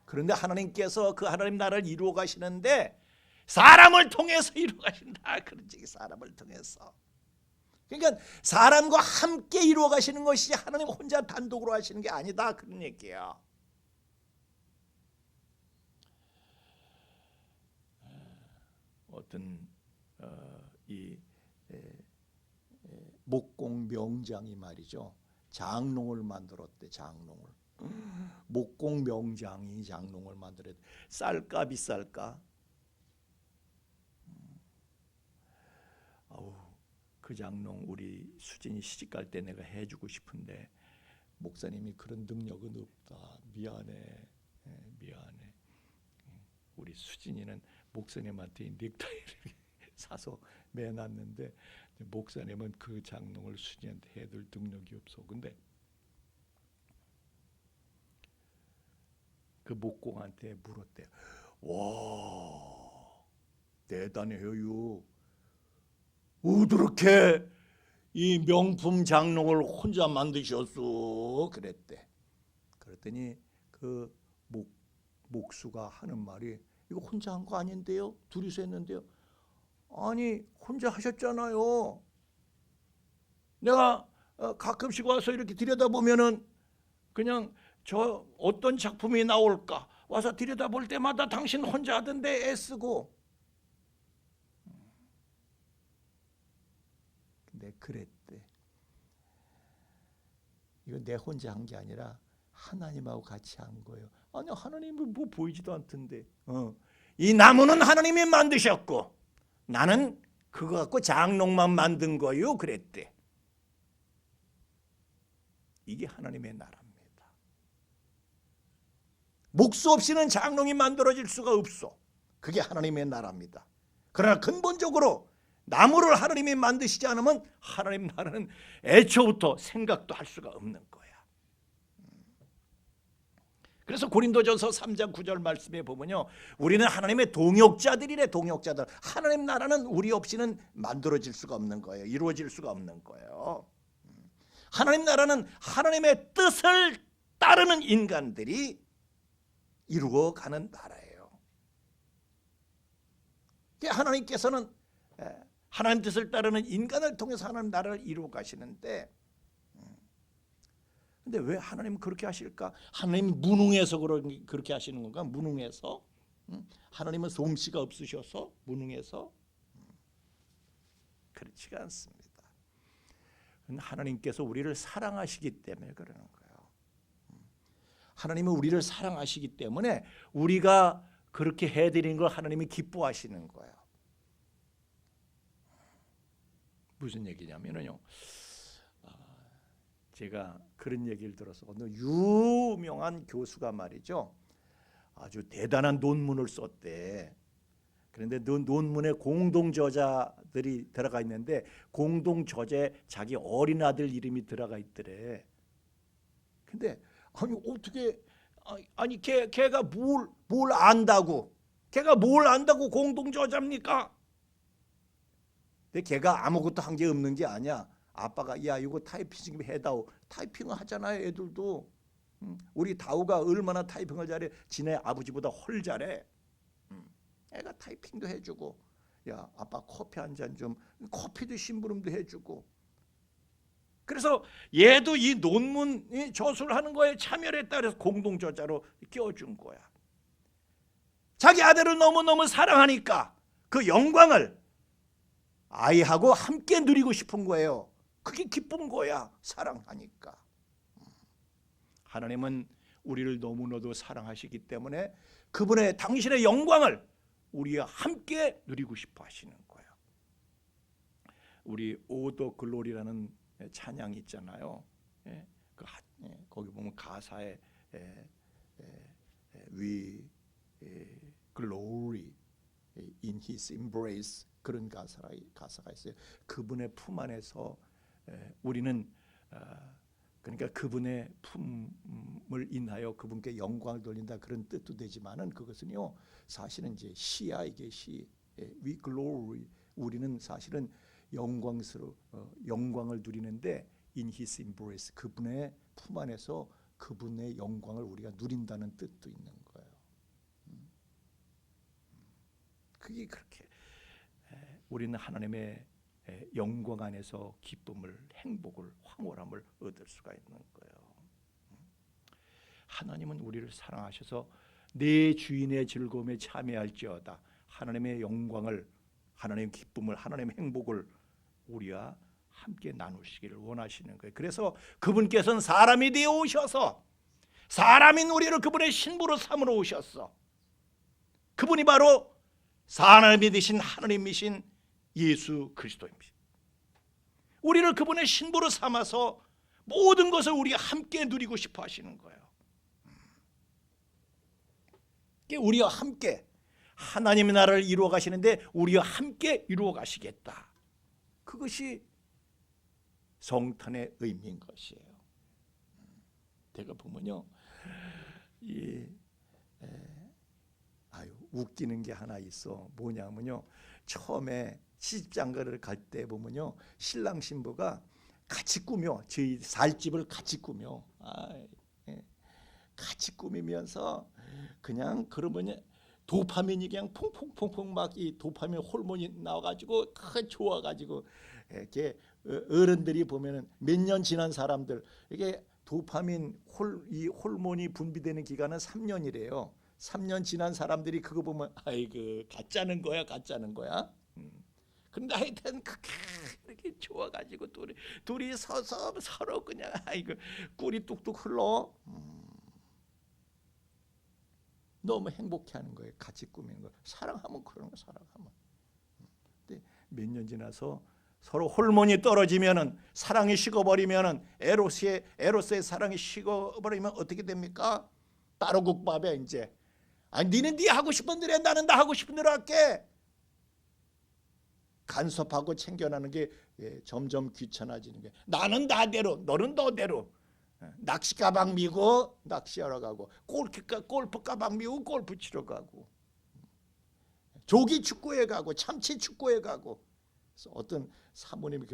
[SPEAKER 3] 그런데 하나님께서 그 하나님 나라를 이루어 가시는데 사람을 통해서 이루어 가신다. 그런 얘기 사람을 통해서. 그러니까 사람과 함께 이루어 가시는 것이 하나님 혼자 단독으로 하시는 게 아니다. 그런 얘기예요. 어떤 이 목공 명장이 말이죠. 장롱을 만들었대. 장롱을. 목공 명장이 장롱을 만들었대. 쌀까 비쌀까? 그 장롱 우리 수진이 시집갈 때 내가 해주고 싶은데 목사님이 그런 능력은 없다. 미안해. 미안해. 우리 수진이는 목사님한테 넥타이를 사서 매놨는데 목사님은 그 장롱을 수진한테 해줄 능력이 없어. 근데 그 목공한테 물었대. 와, 대단해요. 어떻게 이 명품 장롱을 혼자 만드셨어? 그랬대. 그랬더니 그 목수가 하는 말이 이거 혼자 한 거 아닌데요? 둘이서 했는데요. 아니 혼자 하셨잖아요. 내가 가끔씩 와서 이렇게 들여다보면은 그냥 저 어떤 작품이 나올까 와서 들여다볼 때마다 당신 혼자 하던데 애쓰고. 근데 그랬대. 이거 내 혼자 한 게 아니라 하나님하고 같이 한 거예요. 아니 하나님은 뭐 보이지도 않던데. 이 나무는 하나님이 만드셨고 나는 그거 갖고 장롱만 만든 거요. 그랬대. 이게 하나님의 나라입니다. 목수 없이는 장롱이 만들어질 수가 없어. 그게 하나님의 나라입니다. 그러나 근본적으로 나무를 하나님이 만드시지 않으면 하나님 나라는 애초부터 생각도 할 수가 없는 거야. 그래서 고린도전서 3장 9절 말씀에 보면요, 우리는 하나님의 동역자들이래. 동역자들. 하나님 나라는 우리 없이는 만들어질 수가 없는 거예요. 이루어질 수가 없는 거예요. 하나님 나라는 하나님의 뜻을 따르는 인간들이 이루어가는 나라예요. 하나님께서는 하나님 뜻을 따르는 인간을 통해서 하나님 나라를 이루어 가시는데, 근데 왜 하나님은 그렇게 하실까? 하나님이 무능해서 그렇게 하시는 건가? 무능해서? 하나님은 솜씨가 없으셔서? 무능해서? 그렇지가 않습니다. 하나님께서 우리를 사랑하시기 때문에 그러는 거예요. 하나님은 우리를 사랑하시기 때문에 우리가 그렇게 해드린 걸 하나님이 기뻐하시는 거예요. 무슨 얘기냐면요. 제가 그런 얘기를 들어서 어느 유명한 교수가 말이죠. 아주 대단한 논문을 썼대. 그런데 논문에 공동 저자들이 들어가 있는데 공동 저자에 자기 어린 아들 이름이 들어가 있더래. 근데 아니 어떻게 아니 걔가 뭘 안다고? 걔가 뭘 안다고 공동 저자입니까? 근데 걔가 아무것도 한 게 없는 게 아니야. 아빠가 야 이거 타이핑 좀 해다오. 타이핑을 하잖아요 애들도. 우리 다우가 얼마나 타이핑을 잘해. 지네 아버지보다 훨 잘해. 애가 타이핑도 해주고 야 아빠 커피 한 잔 좀. 커피도 심부름도 해주고. 그래서 얘도 이 논문 저술을 하는 거에 참여를 했다 그래서 공동 저자로 끼워준 거야. 자기 아들을 너무너무 사랑하니까 그 영광을 아이하고 함께 누리고 싶은 거예요. 그게 기쁜 거야. 사랑하니까. 하나님은 우리를 너무나도 사랑하시기 때문에 그분의 당신의 영광을 우리와 함께 누리고 싶어 하시는 거예요. 우리 오더 글로리라는 찬양이 있잖아요. 거기 보면 가사에 We glory in His embrace 그런 가사가 있어요. 그분의 품 안에서 우리는 그러니까 그분의 품을 인하여 그분께 영광을 돌린다 그런 뜻도 되지만은 그것은요 사실은 이제 시야 이게 시 We glory 우리는 사실은 영광을 누리는데 in His embrace 그분의 품 안에서 그분의 영광을 우리가 누린다는 뜻도 있는 거예요. 그게 그렇게 우리는 하나님의 영광 안에서 기쁨을, 행복을, 황홀함을 얻을 수가 있는 거예요. 하나님은 우리를 사랑하셔서 내 주인의 즐거움에 참여할지어다. 하나님의 영광을, 하나님의 기쁨을, 하나님의 행복을 우리와 함께 나누시기를 원하시는 거예요. 그래서 그분께서는 사람이 되어 오셔서 사람인 우리를 그분의 신부로 삼으러 오셨어. 그분이 바로 사람이 되신 하나님이신 예수 그리스도입니다. 우리를 그분의 신부로 삼아서 모든 것을 우리가 함께 누리고 싶어 하시는 거예요. 우리와 함께 하나님의 나라를 이루어 가시는데 우리와 함께 이루어 가시겠다. 그것이 성탄의 의미인 것이에요. 제가 보면요, 웃기는 게 하나 있어. 뭐냐면요, 처음에 시집장가를 갈 때 보면요, 신랑 신부가 같이 꾸며 저희 살집을 같이 꾸며, 같이 꾸미면서 그냥 그러면 도파민이 그냥 퐁퐁퐁퐁 막 이 도파민 호르몬이 나와가지고 좋아가지고 이렇게 어른들이 보면은 몇 년 지난 사람들 이게 도파민 이 호르몬이 분비되는 기간은 3년이래요. 3년 지난 사람들이 그거 보면 아이고 가짜는 거야. 근데 하여튼 그렇게 좋아가지고 둘이 서서 서로 그냥 아이고 꿀이 뚝뚝 흘러. 너무 행복해하는 거예요. 같이 꾸미는 거. 사랑하면 그런 거 사랑하면. 근데 몇 년 지나서 서로 호르몬이 떨어지면은 사랑이 식어버리면은 에로스의 사랑이 식어버리면 어떻게 됩니까? 따로국밥에 이제. 아니 니는 네 하고 싶은 대로 해. 나는 나 하고 싶은 대로 할게. 간섭하고 챙겨나는 게 점점 귀찮아지는 게. 나는 나대로, 너는 너대로. 낚시 가방 미고 낚시하러 가고 골프 가방 미고 골프 치러 가고 조기 축구에 가고 참치 축구에 가고. 그래서 어떤 사모님이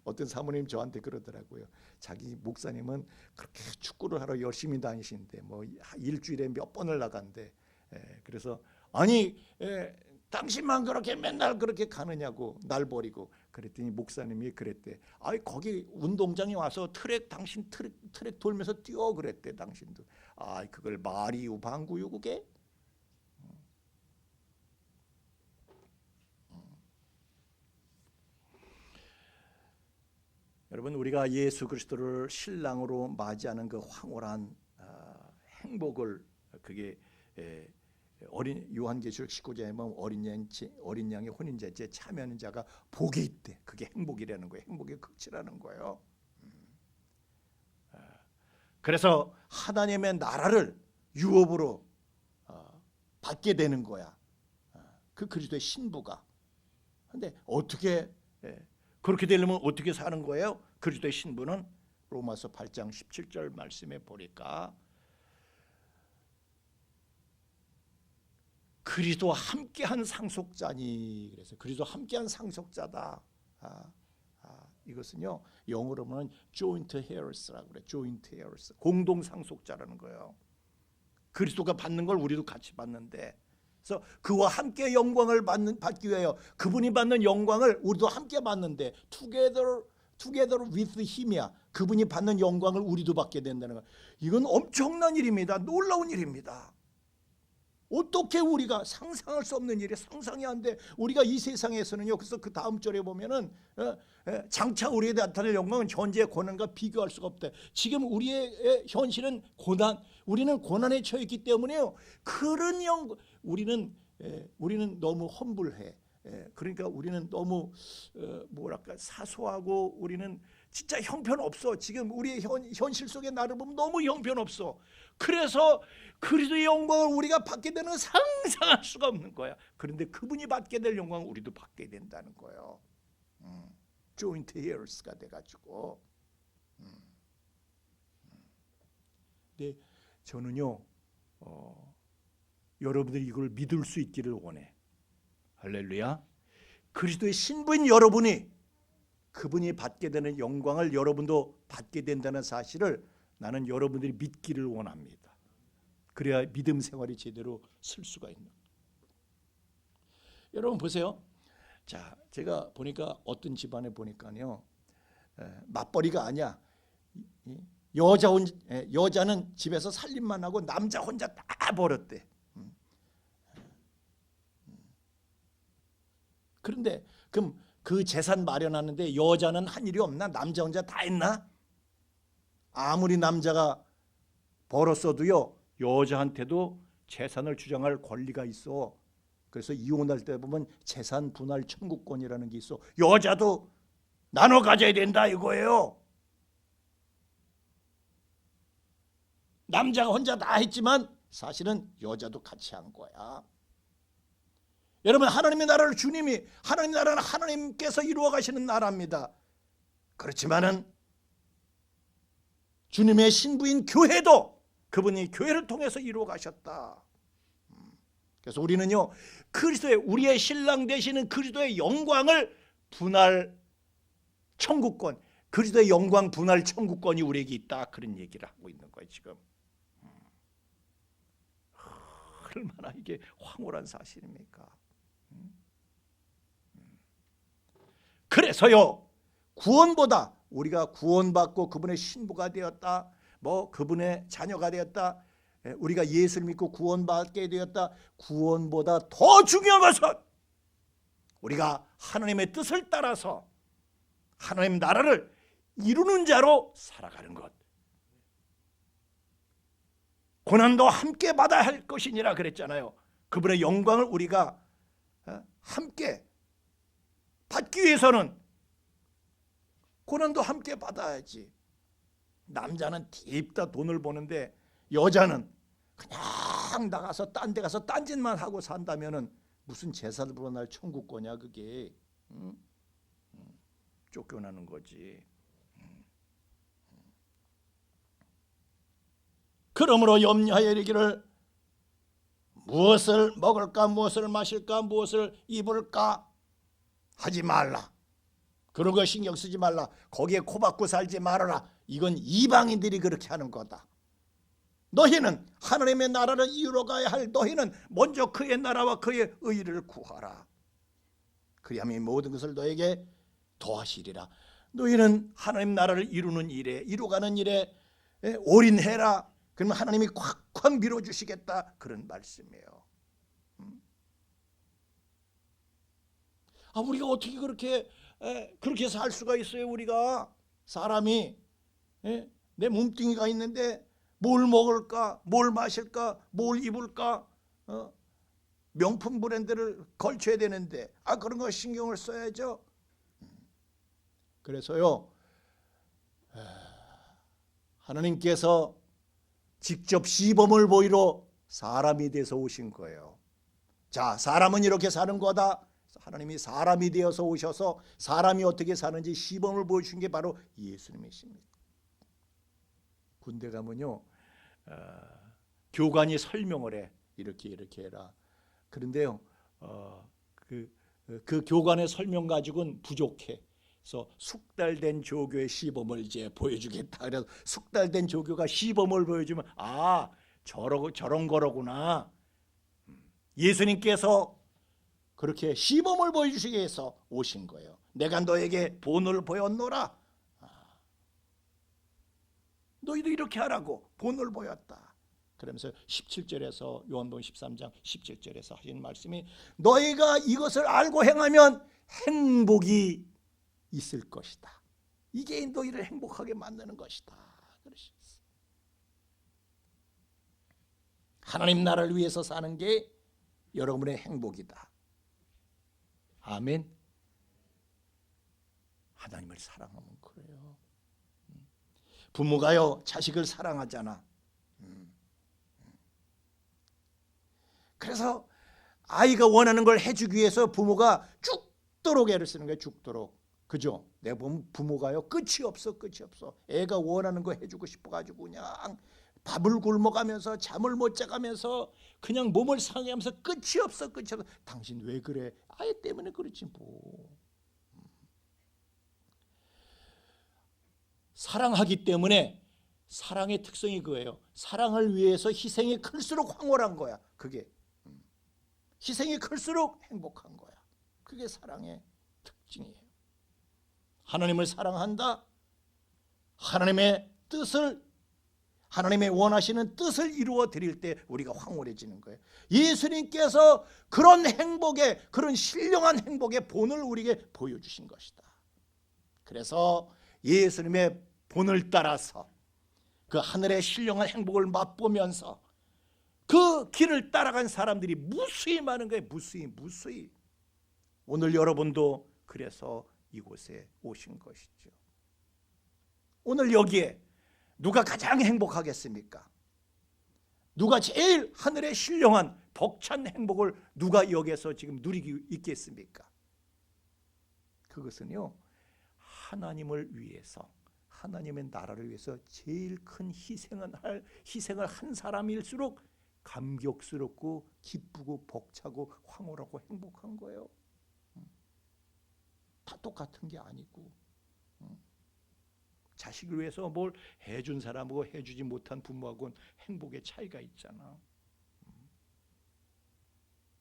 [SPEAKER 3] 어떤 사모님 저한테 그러더라고요. 자기 목사님은 그렇게 축구를 하러 열심히 다니시는데 뭐 일주일에 몇 번을 나간대. 그래서 아니 당신만 그렇게 맨날 그렇게 가느냐고 날 버리고. 그랬더니 목사님이 그랬대. 아이 거기 운동장에 와서 당신 트랙 돌면서 뛰어 그랬대. 당신도. 아 그걸 말이유 방구유 그게. 여러분 우리가 예수 그리스도를 신랑으로 맞이하는 그 황홀한 행복을 그게 요한계시록 19장에 보면 어린 양의 혼인잔치에 참여하는 자가 복이 있대. 그게 행복이라는 거예요. 행복의 극치라는 거예요. 그래서 하나님의 나라를 유업으로 받게 되는 거야. 그 그리스도의 신부가. 근데 어떻게 그렇게 되려면 어떻게 사는 거예요? 그리스도의 신부는 로마서 8장 17절 말씀에 보니까 그리스도와 함께한 상속자니. 그래서 그리스도와 함께한 상속자다. 이것은요 영어로 보면 joint heirs라고 그래. joint heirs, 공동 상속자라는 거예요. 그리스도가 받는 걸 우리도 같이 받는데, 그래서 그와 함께 영광을 받기 위하여 그분이 받는 영광을 우리도 함께 받는데 together with him이야. 그분이 받는 영광을 우리도 받게 된다는 거. 이건 엄청난 일입니다. 놀라운 일입니다. 어떻게 우리가 상상할 수 없는 일이 상상이 안 돼. 우리가 이 세상에서는요. 그래서 그 다음 절에 보면은 장차 우리에 나타날 영광은 현재의 고난과 비교할 수가 없대. 지금 우리의 현실은 고난, 우리는 고난에 처해 있기 때문에요. 그런 우리는 너무 험불해. 그러니까 우리는 너무 뭐랄까 사소하고 우리는 진짜 형편없어. 지금 우리의 현실 속에 나를 보면 너무 형편없어. 그래서 그리스도의 영광을 우리가 받게 되는 건 상상할 수가 없는 거야. 그런데 그분이 받게 될 영광을 우리도 받게 된다는 거예요. joint heirs가 돼가지고. 근데 저는요 여러분들이 이걸 믿을 수 있기를 원해. 할렐루야. 그리스도의 신부인 여러분이 그분이 받게 되는 영광을 여러분도 받게 된다는 사실을 나는 여러분들이 믿기를 원합니다. 그래야 믿음 생활이 제대로 쓸 수가 있는. 여러분 보세요. 자, 제가 보니까 어떤 집안에 보니까요, 맞벌이가 아니야. 여자는 집에서 살림만 하고 남자 혼자 다 벌었대. 그런데 그럼 그 재산 마련하는데 여자는 한 일이 없나? 남자 혼자 다 했나? 아무리 남자가 벌었어도요 여자한테도 재산을 주장할 권리가 있어. 그래서 이혼할 때 보면 재산 분할 청구권이라는 게 있어. 여자도 나눠 가져야 된다 이거예요. 남자가 혼자 다 했지만 사실은 여자도 같이 한 거야. 여러분, 하나님의 나라를 하나님의 나라는 하나님께서 이루어 가시는 나라입니다. 그렇지만은 주님의 신부인 교회도 그분이 교회를 통해서 이루어 가셨다. 그래서 우리는요 그리스도의 우리의 신랑 되시는 그리스도의 영광을 분할 청구권, 그리스도의 영광 분할 청구권이 우리에게 있다, 그런 얘기를 하고 있는 거예요 지금. 얼마나 이게 황홀한 사실입니까? 그래서요 구원보다 우리가 구원받고 그분의 신부가 되었다, 뭐 그분의 자녀가 되었다, 우리가 예수를 믿고 구원받게 되었다, 구원보다 더 중요한 것은 우리가 하나님의 뜻을 따라서 하나님 나라를 이루는 자로 살아가는 것. 고난도 함께 받아야 할 것이니라 그랬잖아요. 그분의 영광을 우리가 함께 받기 위해서는 고난도 함께 받아야지. 남자는 딥다 돈을 버는데 여자는 그냥 나가서 딴 데 가서 딴짓만 하고 산다면은 무슨 재산을 분할 청구권이야 그게. 쫓겨나는 거지. 그러므로 염려하여 이르기를 무엇을 먹을까, 무엇을 마실까, 무엇을 입을까 하지 말라. 그런 거 신경 쓰지 말라. 거기에 코박고 살지 말아라. 이건 이방인들이 그렇게 하는 거다. 너희는 하나님의 나라를 이루어 가야 할 너희는 먼저 그의 나라와 그의 의를 구하라. 그리하면 모든 것을 너에게 더하시리라. 너희는 하나님 나라를 이루는 일에, 이루어가는 일에 올인해라. 그러면 하나님이 콱콱 밀어주시겠다, 그런 말씀이에요. 우리가 어떻게 그렇게 살 수가 있어요? 우리가 사람이 내 몸뚱이가 있는데 뭘 먹을까, 뭘 마실까, 뭘 입을까, 명품 브랜드를 걸쳐야 되는데 그런 거 신경을 써야죠. 그래서요, 하나님께서 직접 시범을 보이러 사람이 돼서 오신 거예요. 자, 사람은 이렇게 사는 거다. 하나님이 사람이 되어서 오셔서 사람이 어떻게 사는지 시범을 보여주신 게 바로 예수님이십니다. 군대 가면요, 교관이 설명을 해. 이렇게 해라. 그런데요, 그 교관의 설명 가지고는 부족해. 그래서 숙달된 조교의 시범을 이제 보여주겠다. 그래서 숙달된 조교가 시범을 보여주면 저런 거로구나. 예수님께서 그렇게 시범을 보여주시기 위해서 오신 거예요. 내가 너에게 본을 보였노라. 너희도 이렇게 하라고 본을 보였다. 그러면서 17절에서 요한복음 13장 17절에서 하신 말씀이 너희가 이것을 알고 행하면 행복이 있을 것이다. 이게 너희를 행복하게 만드는 것이다. 그러셨어요. 하나님 나라를 위해서 사는 게 여러분의 행복이다. 아멘. 하나님을 사랑하면 그래요. 부모가요 자식을 사랑하잖아. 그래서 아이가 원하는 걸 해주기 위해서 부모가 죽도록 애를 쓰는 거예요. 죽도록. 그죠? 내가 보면 부모가요 끝이 없어. 애가 원하는 거 해주고 싶어가지고 그냥 밥을 굶어가면서 잠을 못 자가면서 그냥 몸을 상해하면서 끝이 없어. 당신 왜 그래? 아이 때문에 그렇지 뭐. 사랑하기 때문에 사랑의 특성이 그거예요. 사랑을 위해서 희생이 클수록 황홀한 거야. 그게 희생이 클수록 행복한 거야. 그게 사랑의 특징이에요. 하나님을 사랑한다. 하나님의 뜻을 하나님의 원하시는 뜻을 이루어 드릴 때 우리가 황홀해지는 거예요. 예수님께서 그런 행복의 그런 신령한 행복의 본을 우리에게 보여주신 것이다. 그래서 예수님의 본을 따라서 그 하늘의 신령한 행복을 맛보면서 그 길을 따라간 사람들이 무수히 많은 거예요. 무수히. 오늘 여러분도 그래서 이곳에 오신 것이죠. 오늘 여기에 누가 가장 행복하겠습니까? 누가 제일 하늘의 신령한 벅찬 행복을 누가 여기서 지금 누리고 있겠습니까? 그것은요, 하나님을 위해서, 하나님의 나라를 위해서 제일 큰 희생을 한 사람일수록 감격스럽고 기쁘고 벅차고 황홀하고 행복한 거예요. 다 똑같은 게 아니고, 자식을 위해서 뭘 해준 사람하고 해주지 못한 부모하고는 행복의 차이가 있잖아.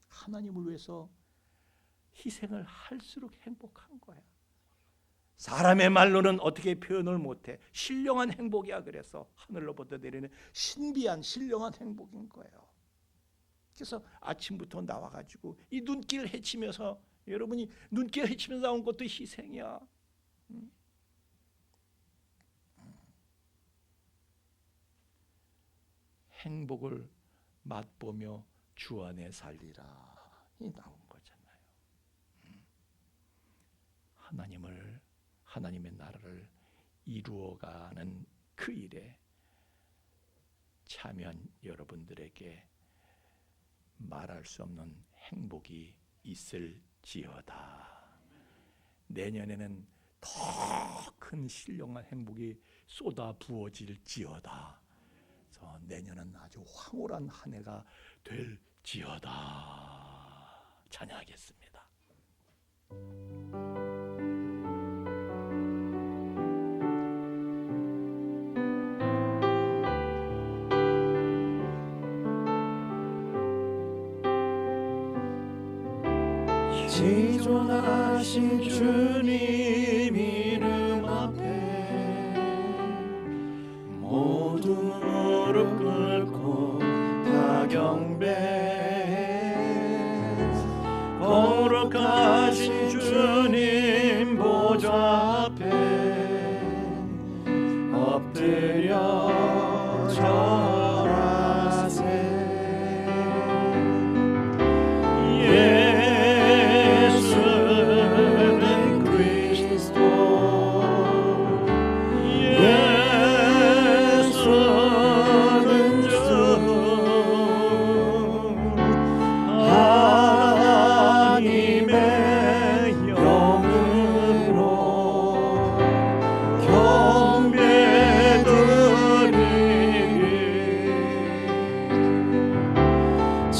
[SPEAKER 3] 하나님을 위해서 희생을 할수록 행복한 거야. 사람의 말로는 어떻게 표현을 못해. 신령한 행복이야. 그래서 하늘로부터 내리는 신비한 신령한 행복인 거예요. 그래서 아침부터 나와가지고 이 눈길 헤치면서, 여러분이 눈길 헤치면서 나온 것도 희생이야. 행복을 맛보며 주 안에 살리라, 이 나온 거잖아요. 하나님의 나라를 이루어가는 그 일에 참여한 여러분들에게 말할 수 없는 행복이 있을지어다. 내년에는 더 큰 신령한 행복이 쏟아 부어질지어다. 그래서 내년은 아주 황홀한 한 해가 될지어다. 찬양하겠습니다.
[SPEAKER 4] 지존하신 주님 이름 앞에 모두 무릎 꿇고 다 경배해. 거룩하신 주님 보좌 앞에 엎드려 절하세.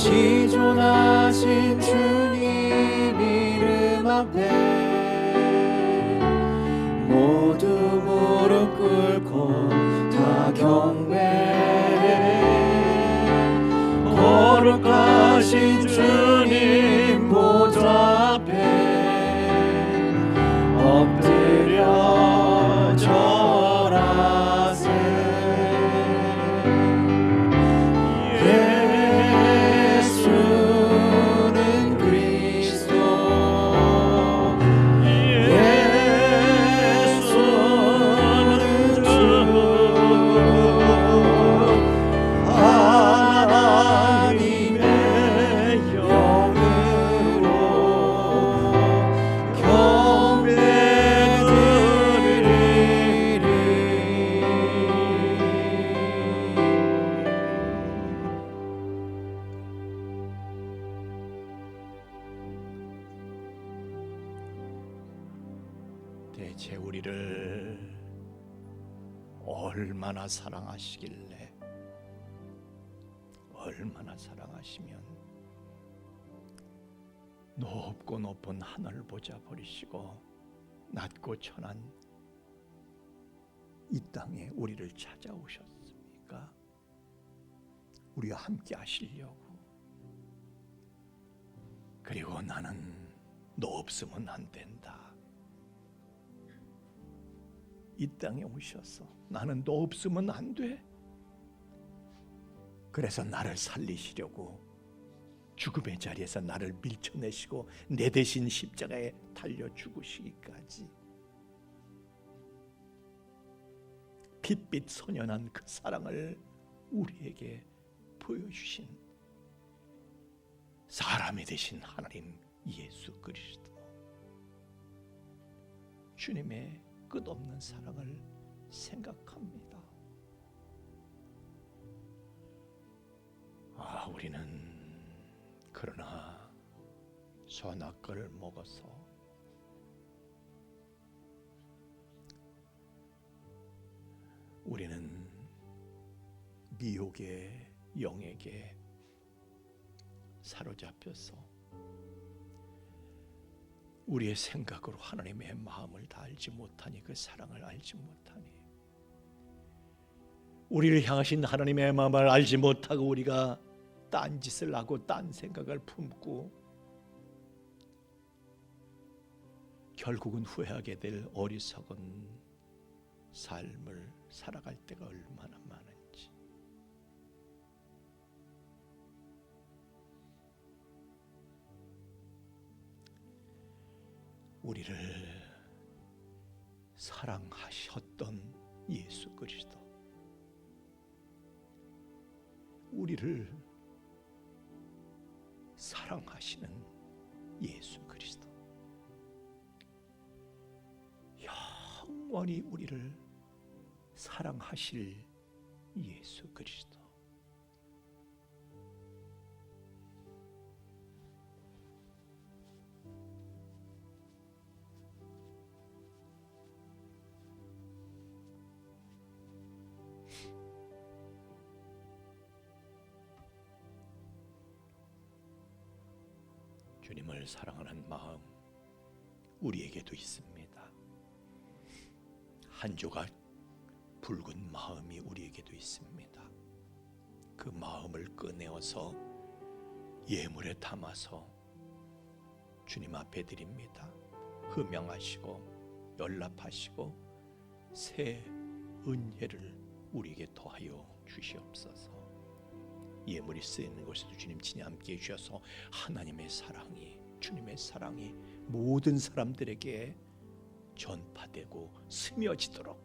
[SPEAKER 4] 시존하신 주님 이름 앞에 모두 무릎 꿇고 다 경배해. 거룩하신 주님 보좌 앞에 엎드려 절하세. 예수는 그리스도, 예수는 주, 하나님의 영으로
[SPEAKER 3] 대체 우리를 얼마나 사랑하시길래, 얼마나 사랑하시면 높고 높은 하늘을 보자 버리시고 낮고 천한 이 땅에 우리를 찾아오셨습니까? 우리와 함께 하시려고. 그리고 나는 너 없으면 안 된다. 이 땅에 오셔서 나는 너 없으면 안 돼. 그래서 나를 살리시려고 죽음의 자리에서 나를 밀쳐내시고 내 대신 십자가에 달려 죽으시기까지 빛빛 선연한 그 사랑을 우리에게 보여주신 사람이 되신 하나님 예수 그리스도, 주님의 끝없는 사랑을 생각합니다. 우리는 그러나 선악과를 먹어서 우리는 미혹의 영에게 사로잡혀서 우리의 생각으로 하나님의 마음을 다 알지 못하니, 그 사랑을 알지 못하니, 우리를 향하신 하나님의 마음을 알지 못하고 우리가 딴 짓을 하고 딴 생각을 품고 결국은 후회하게 될 어리석은 삶을 살아갈 때가 얼마나 많은지. 우리를 사랑하셨던 예수 그리스도, 우리를 사랑하시는 예수 그리스도, 영원히 우리를 사랑하실 예수 그리스도, 주님을 사랑하는 마음 우리에게도 있습니다. 한 조각 붉은 마음이 우리에게도 있습니다. 그 마음을 꺼내어서 예물에 담아서 주님 앞에 드립니다. 흠양하시고 연락하시고 새 은혜를 우리에게 더하여 주시옵소서. 예물이 쓰이는 곳에도 주님 친히 함께 해주셔서 하나님의 사랑이, 주님의 사랑이 모든 사람들에게 전파되고 스며지도록,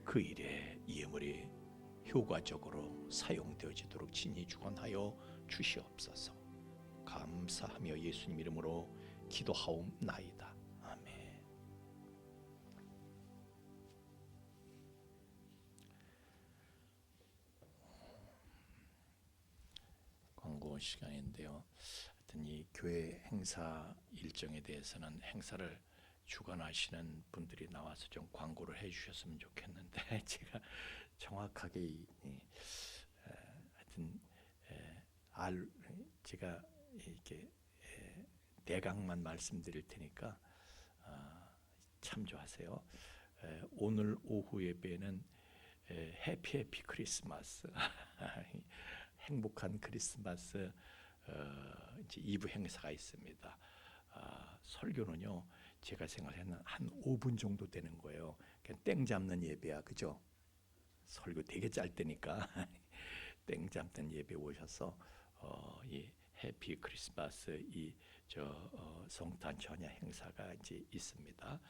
[SPEAKER 3] 그 일에 예물이 효과적으로 사용되어지도록 친히 주관하여 주시옵소서. 감사하며 예수님 이름으로 기도하옵나이다. 아멘. 광고 시간인데요. 하여튼 이 교회 행사 일정에 대해서는 행사를 주관하시는 분들이 나와서 좀 광고를 해주셨으면 좋겠는데 제가 정확하게 하여튼 제가 이렇게 대강만 말씀드릴 테니까 참조하세요. 오늘 오후 예배는 해피 크리스마스, 행복한 크리스마스 이제 2부 행사가 있습니다. 설교는요, 제가 생각하는 한 5분 정도 되는 거예요. 그냥 땡 잡는 예배야, 그죠? 설교 되게 짧다니까 땡 잡는 예배 오셔서 이 해피 크리스마스 성탄 전야 행사가 이제 있습니다.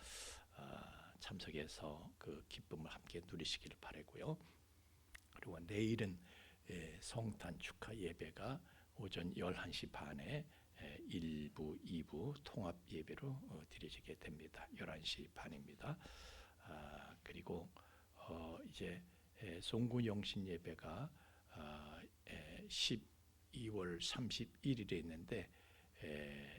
[SPEAKER 3] 참석해서 그 기쁨을 함께 누리시기를 바라고요. 그리고 내일은 성탄 축하 예배가 오전 11시 반에 1부, 2부 통합 예배로 드려지게 됩니다. 11시 반입니다. 그리고 이제 송구 영신 예배가 12월 31일에 있는데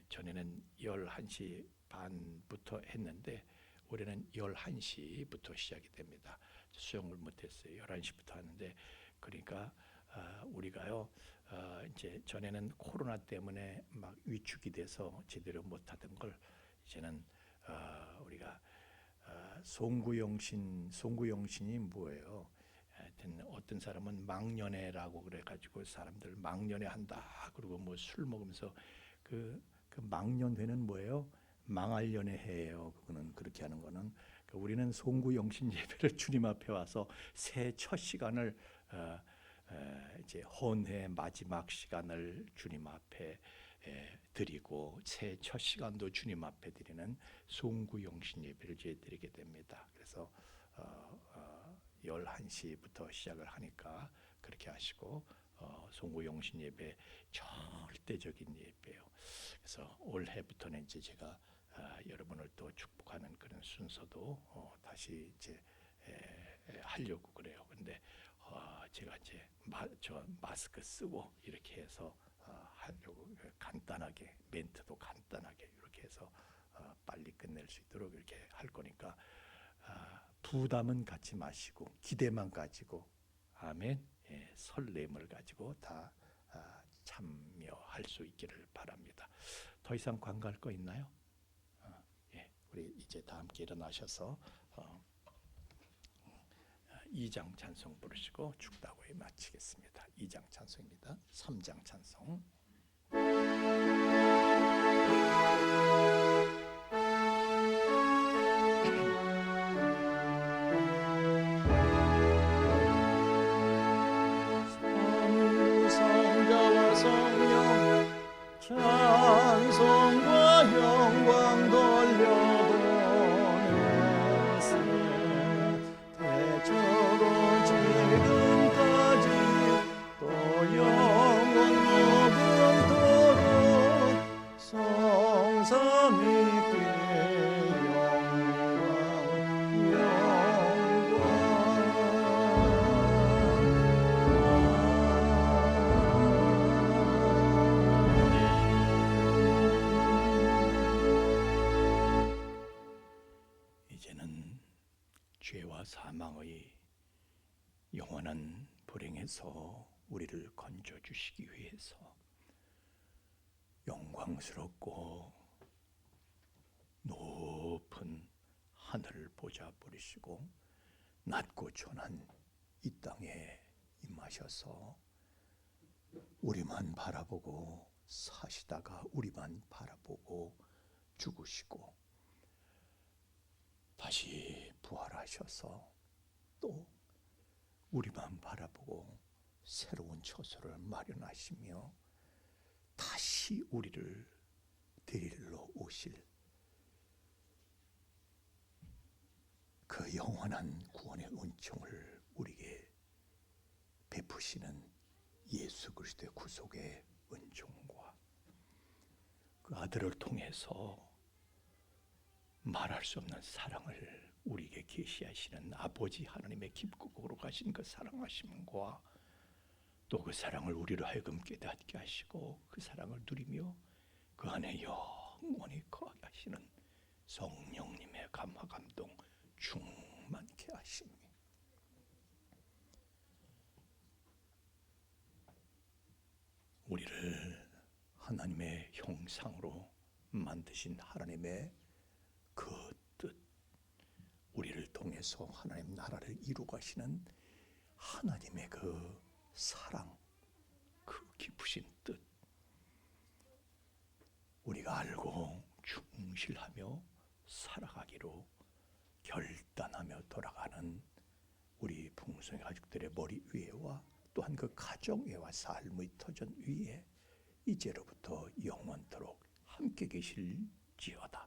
[SPEAKER 3] 전에는 11시 반부터 했는데 올해는 11시부터 시작이 됩니다. 수용을 못했어요. 11시부터 하는데 그러니까 우리가요 이제 전에는 코로나 때문에 막 위축이 돼서 제대로 못하던 걸 이제는 우리가 송구영신이 뭐예요? 하여튼 어떤 사람은 망년회라고 그래가지고 사람들 망년회 한다. 그리고 뭐 술 먹으면서 그 망년회는 뭐예요? 망할 연회해요. 그거는 그렇게 하는 거는 우리는 송구영신 예배를 주님 앞에 와서 새해 첫 시간을 이제 헌해 마지막 시간을 주님 앞에 드리고 새해 첫 시간도 주님 앞에 드리는 송구영신 예배를 드리게 됩니다. 그래서 11시부터 시작을 하니까 그렇게 하시고 송구영신 예배 절대적인 예배예요. 그래서 올해부터는 이제 제가 여러분을 또 축복하는 그런 순서도 다시 이제 하려고 그래요. 근데 제가 이제 마스크 쓰고 이렇게 해서 하려고 간단하게 멘트도 간단하게 이렇게 해서 빨리 끝낼 수 있도록 이렇게 할 거니까 부담은 갖지 마시고 기대만 가지고 아멘 설렘을 가지고 다 참여할 수 있기를 바랍니다. 더 이상 관가할 거 있나요? 우리 이제 다 함께 일어나셔서 2장 찬송 부르시고 축다고에 마치겠습니다. 2장 찬송입니다. 3장 찬송.
[SPEAKER 4] 성자와 성령 찬송과 영광 돌려보내세 대저로 지금까지 또 영원 무궁토록 성삼위께
[SPEAKER 3] 이제는 죄와 사망의 영원한 불행에서 우리를 건져 주시기 위해서 영광스럽고 높은 하늘을 보좌 버리시고 낮고 천한 이 땅에 임하셔서 우리만 바라보고 사시다가 우리만 바라보고 죽으시고 다시 부활하셔서 또 우리만 바라보고 새로운 처소를 마련하시며 다시 우리를 데리러 오실 그 영원한 구원의 은총을 우리에게 베푸시는 예수 그리스도의 구속의 은총과 그 아들을 통해서 말할 수 없는 사랑을 우리에게 계시하시는 아버지 하나님의 깊고 거룩하신 그 사랑하심과 또 그 사랑을 우리로 하여금 깨닫게 하시고 그 사랑을 누리며 그 안에 영원히 거하게 하시는 성령님의 감화 감동 충만케 하시니 우리를 하나님의 형상으로 만드신 하나님의 그 뜻, 우리를 통해서 하나님 나라를 이루가시는 하나님의 그 사랑, 그 깊으신 뜻, 우리가 알고 충실하며 살아가기로 결단하며 돌아가는 우리 풍성의 가족들의 머리 위에와 또한 그 가정 위와 삶의 터전 위에 이제로부터 영원토록 함께 계실지어다.